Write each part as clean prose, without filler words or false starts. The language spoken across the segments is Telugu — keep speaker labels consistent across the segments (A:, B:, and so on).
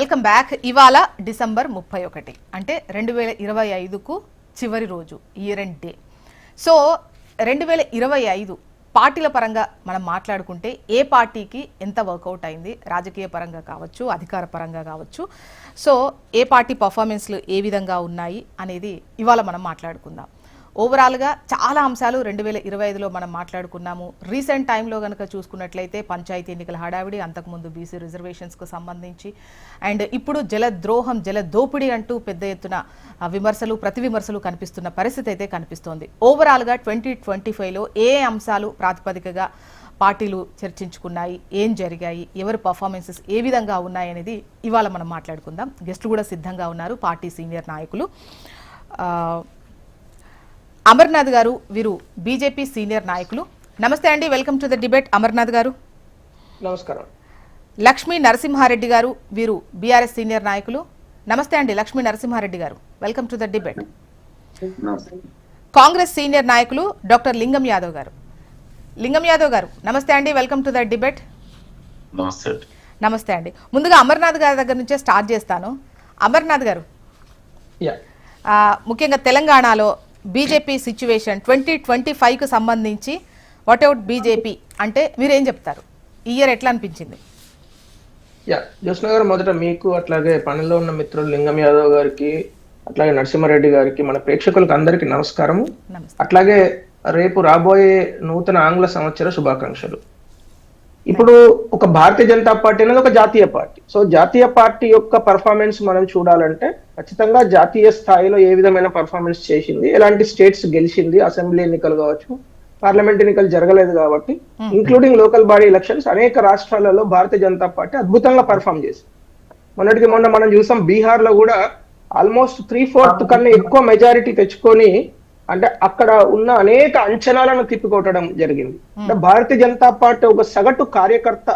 A: Welcome back. ఇవాళ డిసెంబర్ 31 అంటే 2025కు చివరి రోజు, ఇయర్ ఎండ్ డే. సో 2025 పార్టీల పరంగా మనం మాట్లాడుకుంటే ఏ పార్టీకి ఎంత వర్కౌట్ అయింది, రాజకీయ పరంగా కావచ్చు, అధికార పరంగా కావచ్చు, సో ఏ పార్టీ పర్ఫార్మెన్స్లు ఏ విధంగా ఉన్నాయి అనేది ఇవాళ మనం మాట్లాడుకుందాం. ఓవరాల్గా చాలా అంశాలు 2025లో మనం మాట్లాడుకున్నాము. రీసెంట్ టైంలో కనుక చూసుకున్నట్లయితే పంచాయతీ ఎన్నికల హడావిడి, అంతకుముందు బీసీ రిజర్వేషన్స్కు సంబంధించి, అండ్ ఇప్పుడు జలద్రోహం, జలదోపిడీ అంటూ పెద్ద ఎత్తున విమర్శలు, ప్రతి విమర్శలు కనిపిస్తున్న పరిస్థితి అయితే కనిపిస్తోంది. ఓవరాల్గా 2025లో ఏ అంశాలు ప్రాతిపదికగా పార్టీలు చర్చించుకున్నాయి, ఏం జరిగాయి, ఎవరి పర్ఫార్మెన్సెస్ ఏ విధంగా ఉన్నాయి అనేది ఇవాళ మనం మాట్లాడుకుందాం. గెస్టులు కూడా సిద్ధంగా ఉన్నారు, పార్టీ సీనియర్ నాయకులు. అమర్నాథ్ గారు, వీరు బీజేపీ సీనియర్ నాయకులు. నమస్తే అండి, welcome to the debate. Amarnath గారు
B: నమస్కారం.
A: లక్ష్మీ నరసింహారెడ్డి గారు, వీరు బీఆర్ఎస్ సీనియర్ నాయకులు. నమస్తే అండి లక్ష్మీ నరసింహారెడ్డి గారు, welcome to the debate. Congress senior నాయకులు డాక్టర్ లింగం యాదవ్ గారు. లింగం యాదవ్ గారు నమస్తే అండి, వెల్కమ్ టు ద డిబేట్. నమస్తే అండి. ముందుగా అమర్నాథ్ గారి దగ్గర నుంచే స్టార్ట్ చేస్తాను. అమర్నాథ్ గారు, ముఖ్యంగా తెలంగాణలో బీజేపీ సిచ్యువేషన్ 2025కు సంబంధించి వాట్అవుట్ బీజేపీ అంటే మీరేం చెప్తారు? ఈ ఇయర్ ఎట్లా అనిపించింది?
B: జ్యోత్స్న గారు, మొదట మీకు, అట్లాగే పనిలో ఉన్న మిత్రులు లింగం యాదవ్ గారికి, అట్లాగే నరసింహారెడ్డి గారికి, మన ప్రేక్షకులకు అందరికీ నమస్కారము. అట్లాగే రేపు రాబోయే నూతన ఆంగ్ల సంవత్సర శుభాకాంక్షలు. ఇప్పుడు ఒక భారతీయ జనతా పార్టీ అనేది ఒక జాతీయ పార్టీ. సో జాతీయ పార్టీ యొక్క పర్ఫార్మెన్స్ మనం చూడాలంటే ఖచ్చితంగా జాతీయ స్థాయిలో ఏ విధమైన పర్ఫార్మెన్స్ చేసింది, ఎలాంటి స్టేట్స్ గెలిచింది, అసెంబ్లీ ఎన్నికలు కావచ్చు, పార్లమెంట్ ఎన్నికలు జరగలేదు కాబట్టి ఇంక్లూడింగ్ లోకల్ బాడీ ఎలక్షన్స్ అనేక రాష్ట్రాలలో భారతీయ జనతా పార్టీ అద్భుతంగా పర్ఫామ్ చేసింది. మొన్నటికి మొన్న మనం చూసాం, బీహార్ లో కూడా ఆల్మోస్ట్ 3/4 కన్నా ఎక్కువ మెజారిటీ తెచ్చుకొని, అంటే అక్కడ ఉన్న అనేక అంచనాలను తిప్పికొట్టడం జరిగింది. అంటే భారతీయ జనతా పార్టీ ఒక సగటు కార్యకర్త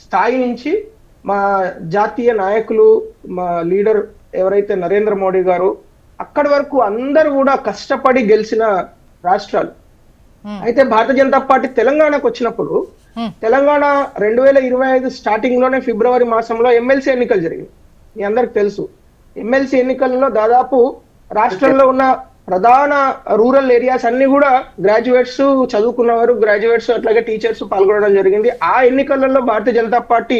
B: స్థాయి నుంచి మా జాతీయ నాయకులు, మా లీడర్ ఎవరైతే నరేంద్ర మోడీ గారు, అక్కడి వరకు అందరూ కూడా కష్టపడి గెలిచిన రాష్ట్రాలు. అయితే భారతీయ జనతా పార్టీ తెలంగాణకు వచ్చినప్పుడు, తెలంగాణ 2025 స్టార్టింగ్ లోనే ఫిబ్రవరి మాసంలో ఎమ్మెల్సీ ఎన్నికలు జరిగింది. మీ అందరికి తెలుసు, ఎమ్మెల్సీ ఎన్నికల్లో దాదాపు రాష్ట్రంలో ఉన్న ప్రధాన రూరల్ ఏరియాస్ అన్ని కూడా గ్రాడ్యుయేట్స్, చదువుకున్నవారు, గ్రాడ్యుయేట్స్ అట్లాగే టీచర్స్ పాల్గొనడం జరిగింది. ఆ ఎన్నికలలో భారతీయ జనతా పార్టీ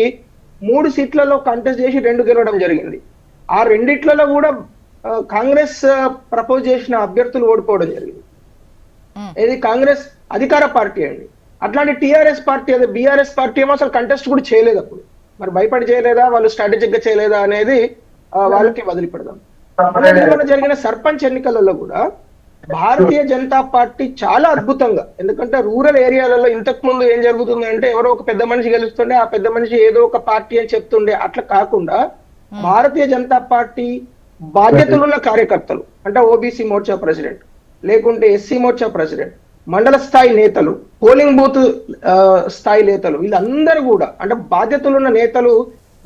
B: 3 సీట్లలో కంటెస్ట్ చేసి 2 గెలవడం జరిగింది. ఆ రెండిట్లలో కూడా కాంగ్రెస్ ప్రపోజ్ చేసిన అభ్యర్థులు ఓడిపోవడం జరిగింది. ఇది కాంగ్రెస్ అధికార పార్టీ అండి. అట్లాంటి టీఆర్ఎస్ పార్టీ, అదే బీఆర్ఎస్ పార్టీ ఏమో అసలు కంటెస్ట్ కూడా చేయలేదు. అప్పుడు మరి భయపడి చేయలేదా, వాళ్ళు స్ట్రాటజిక్ గా చేయలేదా అనేది వాళ్ళకి వదిలిపెడదాం. మన జరిగిన సర్పంచ్ ఎన్నికలలో కూడా భారతీయ జనతా పార్టీ చాలా అద్భుతంగా, ఎందుకంటే రూరల్ ఏరియాలలో ఇంతకు ముందు ఏం జరుగుతుంది అంటే, ఎవరో ఒక పెద్ద మనిషి గెలుస్తుండే, ఆ పెద్ద మనిషి ఏదో ఒక పార్టీ అని చెప్తుండే. అట్లా కాకుండా భారతీయ జనతా పార్టీ బాధ్యతలున్న కార్యకర్తలు, అంటే ఓబీసీ మోర్చా ప్రెసిడెంట్, లేకుంటే ఎస్సీ మోర్చా ప్రెసిడెంట్, మండల స్థాయి నేతలు, పోలింగ్ బూత్ స్థాయి నేతలు, వీళ్ళందరూ కూడా అంటే బాధ్యతలున్న నేతలు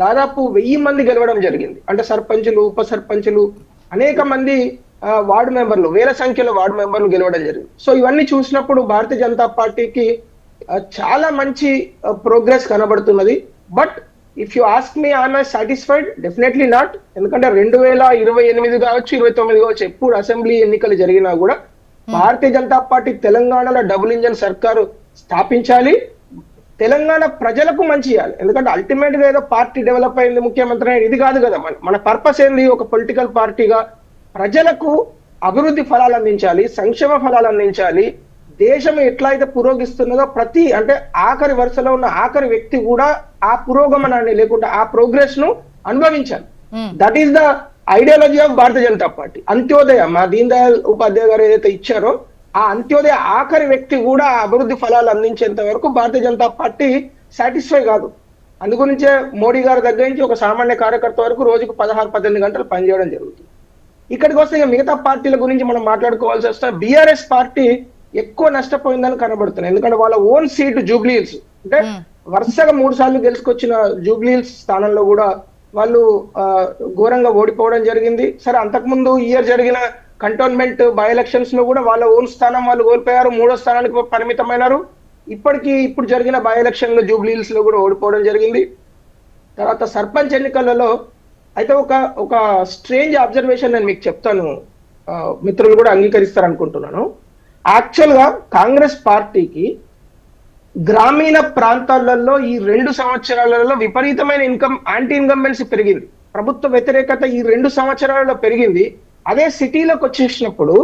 B: దాదాపు 1000 మంది గెలవడం జరిగింది. అంటే సర్పంచులు, ఉప సర్పంచులు, అనేక మంది వార్డు మెంబర్లు, వేల సంఖ్యలో వార్డు మెంబర్లు గెలవడం జరిగింది. సో ఇవన్నీ చూసినప్పుడు భారతీయ జనతా పార్టీకి చాలా మంచి ప్రోగ్రెస్ కనబడుతున్నది. But if you ask me, I'm satisfied? Definitely not. ఎందుకంటే 2028 కావచ్చు, 2029 కావచ్చు, ఎప్పుడు అసెంబ్లీ ఎన్నికలు జరిగినా కూడా భారతీయ జనతా పార్టీ తెలంగాణలో డబుల్ ఇంజన్ సర్కారు స్థాపించాలి, తెలంగాణ ప్రజలకు మంచి చేయాలి. ఎందుకంటే అల్టిమేట్ గా ఏదో పార్టీ డెవలప్ అయింది, ముఖ్యమంత్రి ఇది కాదు కదా. మన పర్పస్ ఏంది? ఒక పొలిటికల్ పార్టీగా ప్రజలకు అభివృద్ధి ఫలాలు అందించాలి, సంక్షేమ ఫలాలు అందించాలి. దేశం ఎట్లా అయితే పురోగిస్తున్నదో ప్రతి, అంటే ఆఖరి వరుసలో ఉన్న ఆఖరి వ్యక్తి కూడా ఆ పురోగమనాన్ని, లేకుంటే ఆ ప్రోగ్రెస్ ను అనుభవించాలి. That is the ideology of Bharatiya Janata party. Antyodaya, మా దీన్ దయాళ్ ఉపాధ్యాయ గారు ఏదైతే ఇచ్చారో, ఆ అంత్యోదయ ఆఖరి వ్యక్తి కూడా అభివృద్ధి ఫలాలు అందించేంత వరకు భారతీయ జనతా పార్టీ సాటిస్ఫై కాదు. అందుగురించే మోడీ గారి దగ్గర నుంచి ఒక సామాన్య కార్యకర్త వరకు రోజుకు 16-18 గంటలు పనిచేయడం జరుగుతుంది. ఇక్కడికి వస్తే మిగతా పార్టీల గురించి మనం మాట్లాడుకోవాల్సి వస్తే, బీఆర్ఎస్ పార్టీ ఎక్కువ నష్టపోయిందని కనబడుతుంది. ఎందుకంటే వాళ్ళ ఓన్ సీటు జూబ్లీహిల్స్, అంటే వరుసగా 3 సార్లు గెలుచుకొచ్చిన జూబ్లీహిల్స్ స్థానంలో కూడా వాళ్ళు ఘోరంగా ఓడిపోవడం జరిగింది. సరే, అంతకుముందు ఇయర్ జరిగిన కంటోన్మెంట్ బై ఎలక్షన్స్ లో కూడా వాళ్ళ ఓన్ స్థానం వాళ్ళు కోల్పోయారు, 3వ స్థానానికి పరిమితమైనారు. ఇప్పుడు జరిగిన బై ఎలక్షన్ లో జూబ్లీహిల్స్ లో కూడా ఓడిపోవడం జరిగింది. తర్వాత సర్పంచ్ ఎన్నికలలో అయితే ఒక స్ట్రేంజ్ అబ్జర్వేషన్ నేను మీకు చెప్తాను, మిత్రులు కూడా అంగీకరిస్తారు అనుకుంటున్నాను. యాక్చువల్ గా కాంగ్రెస్ పార్టీకి గ్రామీణ ప్రాంతాలలో ఈ 2 సంవత్సరాలలో విపరీతమైన యాంటీ ఇన్కంబెన్సీ పెరిగింది. ప్రభుత్వ వ్యతిరేకత ఈ 2 సంవత్సరాలలో పెరిగింది. అదే సిటీలోకి వచ్చేసినప్పుడు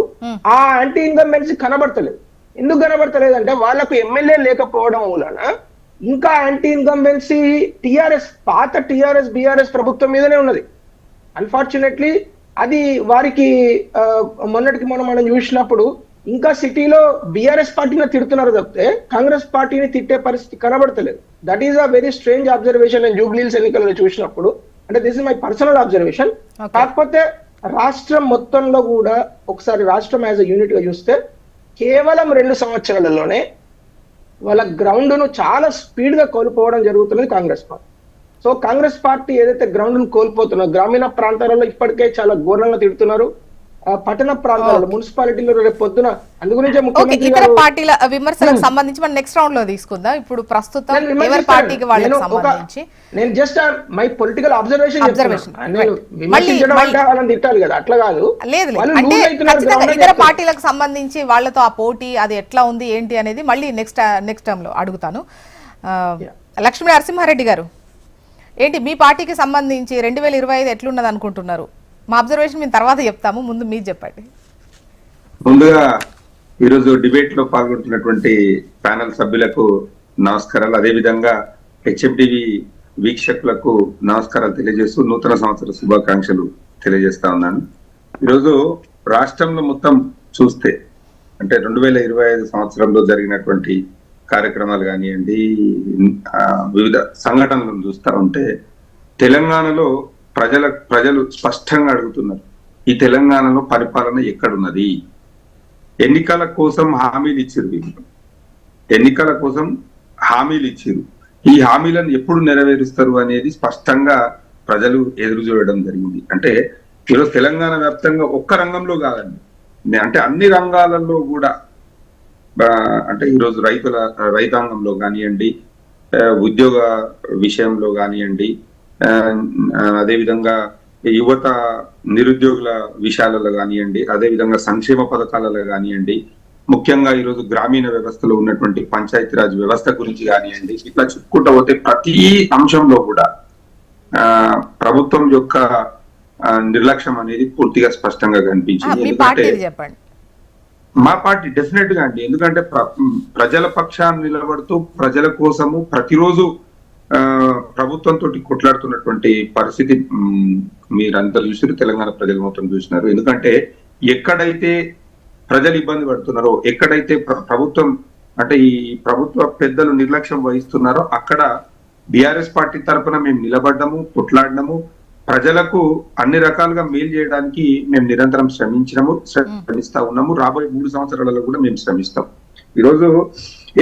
B: ఆ యాంటీ ఇన్కంబెన్సీ కనబడతలేదు. ఎందుకు కనబడతలేదు అంటే వాళ్ళకు ఎమ్మెల్యే లేకపోవడం వలన ఇంకా యాంటీ ఇన్కంబెన్సీ పాత టిఆర్ఎస్ బిఆర్ఎస్ ప్రభుత్వం మీదనే ఉన్నది. అన్ఫార్చునేట్లీ అది వారికి మొన్నటికి మనం చూసినప్పుడు ఇంకా సిటీలో బిఆర్ఎస్ పార్టీని తిడుతున్నారు తప్పితే కాంగ్రెస్ పార్టీని తిట్టే పరిస్థితి కనబడతలేదు. That is a very strange observation నేను జూబ్లీహిల్స్ ఎన్నికల్లో చూసినప్పుడు. అంటే this is my personal observation. కాకపోతే రాష్ట్రం మొత్తంలో కూడా ఒకసారి రాష్ట్రం యాజ్ అ యూనిట్ గా చూస్తే కేవలం 2 సంవత్సరాలలోనే వాళ్ళ గ్రౌండ్ ను చాలా స్పీడ్ గా కోల్పోవడం జరుగుతున్నది Congress party. So Congress party ఏదైతే గ్రౌండ్ ను కోల్పోతున్నదో గ్రామీణ ప్రాంతాలలో ఇప్పటికే చాలా ఘోరంగా తిడుతున్నారు. పట్టణ ప్రాంతాలలో మున్సిపాలిటీలో రేపు పొద్దున అందుగురించే ముఖ్యమంత్రి
A: ఇతర పార్టీల విమర్శలకు సంబంధించి మనం నెక్స్ట్ రౌండ్ లో తీసుకుందాం. ఇప్పుడు ప్రస్తుతం ఎవరి పార్టీకి వాళ్ళకి సంబంధించి
B: నేను జస్ట్ మై పొలిటికల్ అబ్జర్వేషన్ వాళ్ళని తిట్టాలి కదా, అట్లా కాదు.
A: లేదు ఇతర పార్టీలకు సంబంధించి వాళ్ళతో ఆ పోటీ అది ఎట్లా ఉంది ఏంటి అనేది మళ్ళీ నెక్స్ట్ టర్మ్ లో అడుగుతాను. లక్ష్మీ నరసింహారెడ్డి గారు, ఏంటి మీ పార్టీకి సంబంధించి 2025 ఎట్లున్నది అనుకుంటున్నారు? మా అబ్జర్వేషన్ మేము తర్వాత చెప్తాము, ముందు మీరు చెప్పండి.
C: ముందుగా ఈరోజు డిబేట్ లో పాల్గొంటున్నటువంటి ప్యానల్ సభ్యులకు నమస్కారాలు, అదేవిధంగా హెచ్ఎంటీవీ వీక్షకులకు నమస్కారాలు తెలియజేస్తూ నూతన సంవత్సర శుభాకాంక్షలు తెలియజేస్తా ఉన్నాను. ఈరోజు రాష్ట్రంలో మొత్తం చూస్తే అంటే 2025 సంవత్సరంలో జరిగినటువంటి కార్యక్రమాలు కానివ్వండి, వివిధ సంఘటనలను చూస్తా ఉంటే తెలంగాణలో ప్రజలు స్పష్టంగా అడుగుతున్నారు, ఈ తెలంగాణలో పరిపాలన ఎక్కడున్నది? ఎన్నికల కోసం హామీలు ఇచ్చారు, ఎన్నికల కోసం హామీలు ఇచ్చారు, ఈ హామీలను ఎప్పుడు నెరవేరుస్తారు అనేది స్పష్టంగా ప్రజలు ఎదురు చూడడం జరిగింది. అంటే ఈరోజు తెలంగాణ వ్యాప్తంగా ఒక్క రంగంలో కాదండి, అంటే అన్ని రంగాలలో కూడా, అంటే ఈరోజు రైతాంగంలో కానివ్వండి, ఉద్యోగ విషయంలో కానివ్వండి, అదేవిధంగా యువత నిరుద్యోగుల విషయాలలో కానివ్వండి, అదేవిధంగా సంక్షేమ పథకాలలో కానివ్వండి, ముఖ్యంగా ఈరోజు గ్రామీణ వ్యవస్థలో ఉన్నటువంటి పంచాయతీరాజ్ వ్యవస్థ గురించి కానివ్వండి, ఇట్లా చెప్పుకుంటూ పోతే ప్రతి అంశంలో కూడా ప్రభుత్వం యొక్క నిర్లక్ష్యం అనేది పూర్తిగా స్పష్టంగా కనిపించింది. మా పార్టీ డెఫినెట్ గా అండి, ఎందుకంటే ప్రజల పక్షాన్ని నిలబడుతూ ప్రజల కోసము ప్రతిరోజు ప్రభుత్వంతో కొట్లాడుతున్నటువంటి పరిస్థితి మీరందరూ చూసారు, తెలంగాణ ప్రజలు మొత్తం చూసినారు. ఎందుకంటే ఎక్కడైతే ప్రజలు ఇబ్బంది పడుతున్నారో, ఎక్కడైతే ప్రభుత్వం అంటే ఈ ప్రభుత్వ పెద్దలు నిర్లక్ష్యం వహిస్తున్నారో అక్కడ బీఆర్ఎస్ పార్టీ తరఫున మేము నిలబడ్డము, కొట్లాడినము, ప్రజలకు అన్ని రకాలుగా మేలు చేయడానికి మేము నిరంతరం శ్రమిస్తా ఉన్నాము. రాబోయే 3 సంవత్సరాలలో కూడా మేము శ్రమిస్తాం. ఈరోజు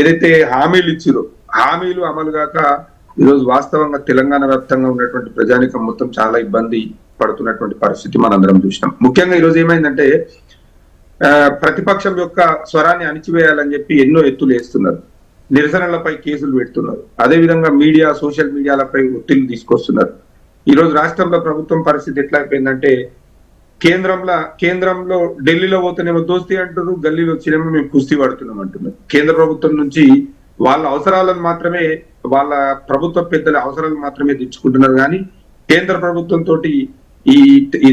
C: ఏదైతే హామీలు ఇచ్చిరో హామీలు అమలు కాక ఈరోజు వాస్తవంగా తెలంగాణ వ్యాప్తంగా ఉన్నటువంటి ప్రజానికం మొత్తం చాలా ఇబ్బంది పడుతున్నటువంటి పరిస్థితి మనందరం చూసినాం. ముఖ్యంగా ఈరోజు ఏమైందంటే ప్రతిపక్షం యొక్క స్వరాన్ని అణిచివేయాలని చెప్పి ఎన్నో ఎత్తులు వేస్తున్నారు, నిరసనలపై కేసులు పెడుతున్నారు, అదేవిధంగా మీడియా సోషల్ మీడియాలపై ఒత్తిళ్లు తీసుకొస్తున్నారు. ఈరోజు రాష్ట్రంలో ప్రభుత్వం పరిస్థితి ఎట్లా అయిపోయిందంటే కేంద్రంలో ఢిల్లీలో పోతేనేమో దోస్తీ అంటారు, గల్లీలో వచ్చినేమో మేము కుస్తీ పడుతున్నాం అంటున్నారు. కేంద్ర ప్రభుత్వం నుంచి వాళ్ళ అవసరాలను మాత్రమే, వాళ్ళ ప్రభుత్వ పెద్దల అవసరాలు మాత్రమే తెచ్చుకుంటున్నారు, కానీ కేంద్ర ప్రభుత్వం తోటి ఈ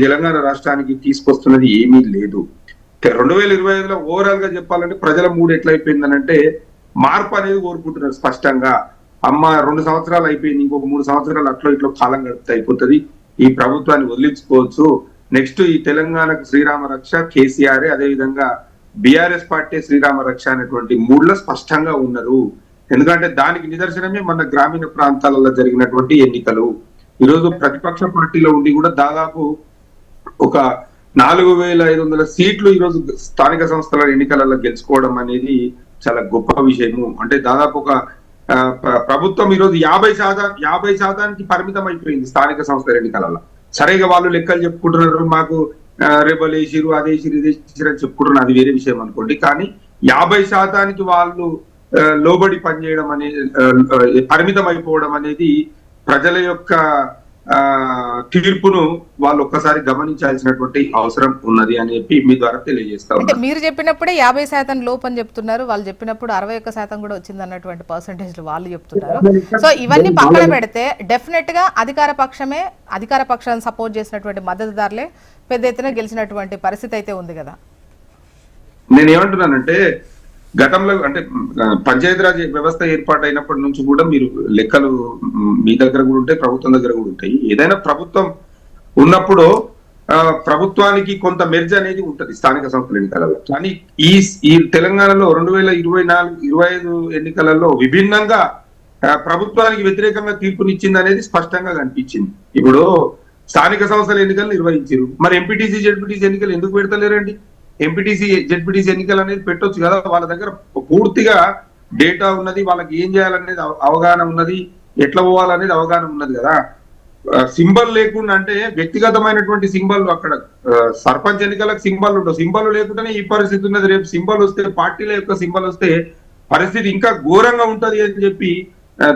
C: తెలంగాణ రాష్ట్రానికి తీసుకొస్తున్నది ఏమీ లేదు. 2025లో ఓవరాల్ గా చెప్పాలంటే ప్రజల మూడు ఎట్లా అయిపోయిందనంటే మార్పు అనేది కోరుకుంటున్నారు స్పష్టంగా. అమ్మ 2 సంవత్సరాలు అయిపోయింది, ఇంకొక 3 సంవత్సరాలు అట్లో ఇట్లో కాలం గడిపితే అయిపోతుంది, ఈ ప్రభుత్వాన్ని వదిలించుకోవచ్చు, నెక్స్ట్ ఈ తెలంగాణకు శ్రీరామ రక్ష కేసీఆర్, అదేవిధంగా బీఆర్ఎస్ పార్టీ శ్రీరామ రక్ష అనేటువంటి మూడులో స్పష్టంగా ఉన్నారు. ఎందుకంటే దానికి నిదర్శనమే మన గ్రామీణ ప్రాంతాలలో జరిగినటువంటి ఎన్నికలు. ఈరోజు ప్రతిపక్ష పార్టీలో ఉండి కూడా దాదాపు ఒక 4500 సీట్లు ఈరోజు స్థానిక సంస్థల ఎన్నికలలో గెలుచుకోవడం అనేది చాలా గొప్ప విషయము. అంటే దాదాపు ఒక ప్రభుత్వం ఈరోజు 50% పరిమితం అయిపోయింది స్థానిక సంస్థల ఎన్నికలలో. సరిగా వాళ్ళు లెక్కలు చెప్పుకుంటున్నారు, మాకు రేబల్ వేసిరు, అదేసిరు, ఇదేసిరు అని చెప్పుకుంటున్నారు, అది వేరే విషయం అనుకోండి. కానీ 50% వాళ్ళు లోబడి పనిచేయడం అనేది, పరిమితం అయిపోవడం అనేది ప్రజల యొక్క తీర్పును వాళ్ళు ఒక్కసారి గమనించాల్సినటువంటి అవసరం ఉన్నది అని చెప్పి మీ ద్వారా తెలియజేస్తా
A: అంటే
C: ఉన్నా.
A: మీరు చెప్పినప్పుడే 50% లోపు అని చెప్తున్నారు, వాళ్ళు చెప్పినప్పుడు 61% కూడా వచ్చింది అన్నటువంటి పర్సంటేజ్ వాళ్ళు చెప్తున్నారు. సో ఇవన్నీ పక్కన పెడితే డెఫినెట్ గా అధికార పక్షాన్ని సపోర్ట్ చేసినటువంటి మద్దతుదారులే పెద్ద ఎత్తున గెలిచినటువంటి పరిస్థితి అయితే ఉంది కదా.
C: నేను ఏమంటున్నానంటే గతంలో అంటే పంచాయతీరాజ్ వ్యవస్థ ఏర్పాటు అయినప్పటి నుంచి కూడా మీరు లెక్కలు మీ దగ్గర కూడా ఉంటాయి, ప్రభుత్వం దగ్గర కూడా ఉంటాయి. ఏదైనా ప్రభుత్వం ఉన్నప్పుడు ప్రభుత్వానికి కొంత మెర్జ్ అనేది ఉంటది స్థానిక సంస్థల ఎన్నికలలో. కానీ ఈ తెలంగాణలో 2024-25 ఎన్నికలలో విభిన్నంగా ప్రభుత్వానికి వ్యతిరేకంగా తీర్పునిచ్చింది అనేది స్పష్టంగా కనిపించింది. ఇప్పుడు స్థానిక సంస్థల ఎన్నికలు నిర్వహించారు, మరి ఎంపీటీసీ జెడ్పీటీసీ ఎన్నికలు ఎందుకు పెడతలేరండి? ఎంపీటీసీ జెడ్పీటీసీ ఎన్నికలు అనేది పెట్టొచ్చు కదా, వాళ్ళ దగ్గర పూర్తిగా డేటా ఉన్నది, వాళ్ళకి ఏం చేయాలనేది అవగాహన ఉన్నది, ఎట్లా పోవాలనేది అవగాహన ఉన్నది కదా. సింబల్ లేకుండా అంటే వ్యక్తిగతమైనటువంటి సింబల్ అక్కడ సర్పంచ్ ఎన్నికలకు సింబల్ ఉండవు, సింబల్ లేకుండానే ఈ పరిస్థితి ఉన్నది. రేపు సింబల్ వస్తే, పార్టీల యొక్క సింబల్ వస్తే పరిస్థితి ఇంకా ఘోరంగా ఉంటది అని చెప్పి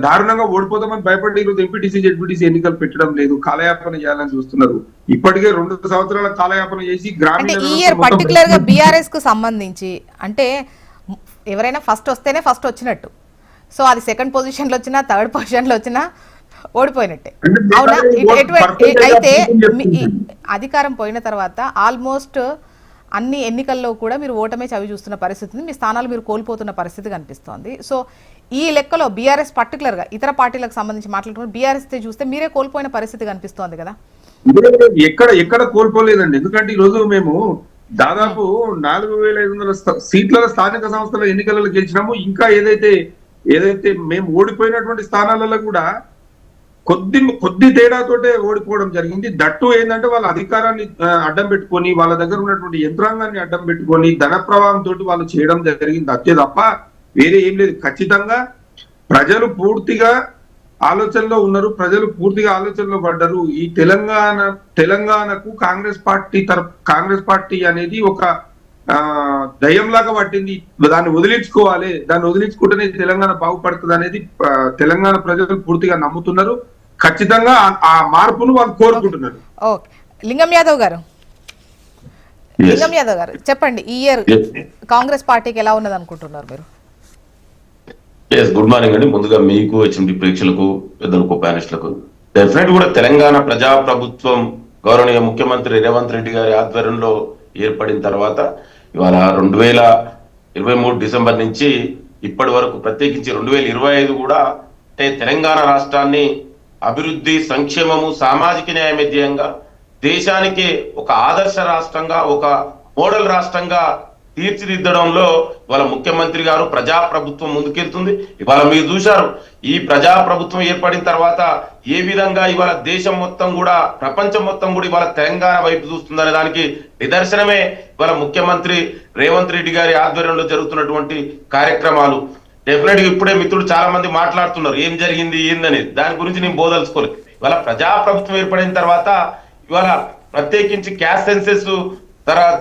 C: దారుణంగా ఓడిపోతామని భయపడి ఈరోజు ఎంపీటీసీ జెడ్పీటీసీ ఎన్నికలు పెట్టడం లేదు, కాలయాపన చేయాలని చూస్తున్నారు. ఇప్పటికే 2 సంవత్సరాల కాలయాపన చేసి గ్రామీణ
A: ఈ ఇయర్ పర్టికులర్ గా బీఆర్ఎస్ కు సంబంధించి అంటే ఎవరైనా ఫస్ట్ వస్తేనే ఫస్ట్ వచ్చినట్టు, సో అది సెకండ్ పొజిషన్ లో వచ్చినా థర్డ్ పొజిషన్ లో వచ్చినా ఓడిపోయినట్టే అవునా? అయితే అధికారం పోయిన తర్వాత ఆల్మోస్ట్ అన్ని ఎన్నికల్లో కూడా మీరు ఓటమే చవి చూస్తున్న పరిస్థితి, మీ స్థానాలు మీరు కోల్పోతున్న పరిస్థితి కనిపిస్తోంది. సో ఈ లెక్కలో బీఆర్ఎస్ పర్టికులర్ గా ఇతర పార్టీలకు సంబంధించి మాట్లాడుకున్న బీఆర్ఎస్ చూస్తే మీరే కోల్పోయిన పరిస్థితి కనిపిస్తోంది కదా.
C: ఎక్కడ కోల్పోలేదండి. ఎందుకంటే ఈ రోజు మేము దాదాపు 4500 సీట్ల స్థానిక సంస్థల ఎన్నికలలో గెలిచినాము. ఇంకా ఏదైతే మేము ఓడిపోయినటువంటి స్థానాలలో కూడా కొద్ది తేడాతోటే ఓడిపోవడం జరిగింది. దట్టు ఏంటంటే వాళ్ళ అధికారాన్ని అడ్డం పెట్టుకొని, వాళ్ళ దగ్గర ఉన్నటువంటి యంత్రాంగాన్ని అడ్డం పెట్టుకొని ధన ప్రవాహంతో వాళ్ళు చేయడం జరిగింది అంతే తప్ప వేరే ఏం లేదు. ఖచ్చితంగా ప్రజలు పూర్తిగా ఆలోచనలో ఉన్నారు, ప్రజలు పూర్తిగా ఆలోచనలో పడ్డారు. ఈ తెలంగాణకు కాంగ్రెస్ పార్టీ అనేది ఒక దయ్యంలాగా పట్టింది. దాన్ని వదిలించుకుంటేనే తెలంగాణ బాగుపడుతుంది అనేది తెలంగాణ ప్రజలు పూర్తిగా నమ్ముతున్నారు. ఖచ్చితంగా ఆ మార్పును వాళ్ళు కోరుకుంటున్నారు.
A: ఓకే, లింగం యాదవ్ గారు చెప్పండి, ఈ ఇయర్ కాంగ్రెస్ పార్టీకి ఎలా ఉన్నది అనుకుంటున్నారు మీరు?
D: గుడ్ మార్నింగ్ అండి. ముందుగా మీకు, హెచ్ఎండి ప్రేక్షకులకు, పెద్దలకు, ప్యానలిస్టులకు డెఫినెట్ కూడా తెలంగాణ ప్రజాప్రభుత్వం గౌరవనీయ ముఖ్యమంత్రి రేవంత్ రెడ్డి గారి ఆధ్వర్యంలో ఏర్పడిన తర్వాత ఇవాళ 2023 డిసెంబర్ నుంచి ఇప్పటి వరకు ప్రత్యేకించి 2025 కూడా అంటే తెలంగాణ రాష్ట్రాన్ని అభివృద్ధి, సంక్షేమము, సామాజిక న్యాయమధ్యంగా దేశానికి ఒక ఆదర్శ రాష్ట్రంగా, ఒక మోడల్ రాష్ట్రంగా తీర్చిదిద్దడంలో ఇవాళ ముఖ్యమంత్రి గారు ప్రజాప్రభుత్వం ముందుకెళ్తుంది. ఇవాళ మీరు చూశారు ఈ ప్రజాప్రభుత్వం ఏర్పడిన తర్వాత ఏ విధంగా ఇవాళ దేశం మొత్తం కూడా, ప్రపంచం మొత్తం కూడా ఇవాళ తెలంగాణ వైపు చూస్తుందనే దానికి నిదర్శనమే ఇవాళ ముఖ్యమంత్రి రేవంత్ రెడ్డి గారి ఆధ్వర్యంలో జరుగుతున్నటువంటి కార్యక్రమాలు. డెఫినెట్ గా ఇప్పుడే మిత్రులు చాలా మంది మాట్లాడుతున్నారు ఏం జరిగింది ఏందనేది, దాని గురించి నేను బోదలుచుకోలేదు. ఇవాళ ప్రజాప్రభుత్వం ఏర్పడిన తర్వాత ఇవాళ ప్రత్యేకించి క్యాస్ట్ సెన్సెస్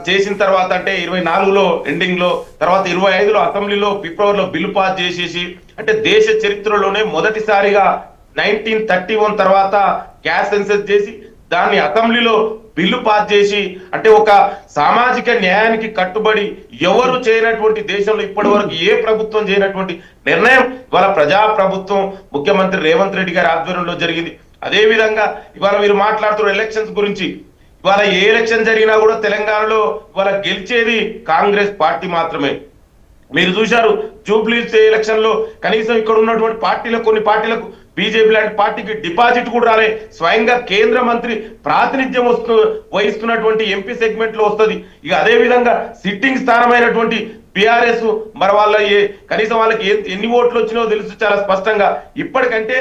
D: చేసిన తర్వాత అంటే 24లో ఎండింగ్ లో, తర్వాత 25లో అసెంబ్లీలో ఫిబ్రవరిలో బిల్లు పాస్ చేసేసి, అంటే దేశ చరిత్రలోనే మొదటిసారిగా 1931 తర్వాత క్యాస్ట్ సెన్సెస్ చేసి దాన్ని అసెంబ్లీలో బిల్లు పాస్ చేసి, అంటే ఒక సామాజిక న్యాయానికి కట్టుబడి ఎవరు చేయనటువంటి దేశంలో ఇప్పటి వరకు ఏ ప్రభుత్వం చేయనటువంటి నిర్ణయం ఇవాళ ప్రజాప్రభుత్వం ముఖ్యమంత్రి రేవంత్ రెడ్డి గారి ఆధ్వర్యంలో జరిగింది. అదే విధంగా ఇవాళ మీరు మాట్లాడుతున్న ఎలక్షన్స్ గురించి, ఇవాళ ఏ ఎలక్షన్ జరిగినా కూడా తెలంగాణలో ఇవాళ గెలిచేది కాంగ్రెస్ పార్టీ మాత్రమే. మీరు చూశారు జూబ్లీస్ ఎలక్షన్ లో కనీసం ఇక్కడ ఉన్నటువంటి కొన్ని పార్టీలకు, బీజేపీ లాంటి పార్టీకి డిపాజిట్ కూడా రాలే. స్వయంగా కేంద్ర మంత్రి ప్రాతినిధ్యం వహిస్తున్నటువంటి ఎంపీ సెగ్మెంట్ లో వస్తుంది. ఇక అదే విధంగా సిట్టింగ్ స్థానమైనటువంటి బీఆర్ఎస్ మరి కనీసం వాళ్ళకి ఎన్ని ఓట్లు వచ్చినాయో తెలుసు చాలా స్పష్టంగా. ఇప్పటికంటే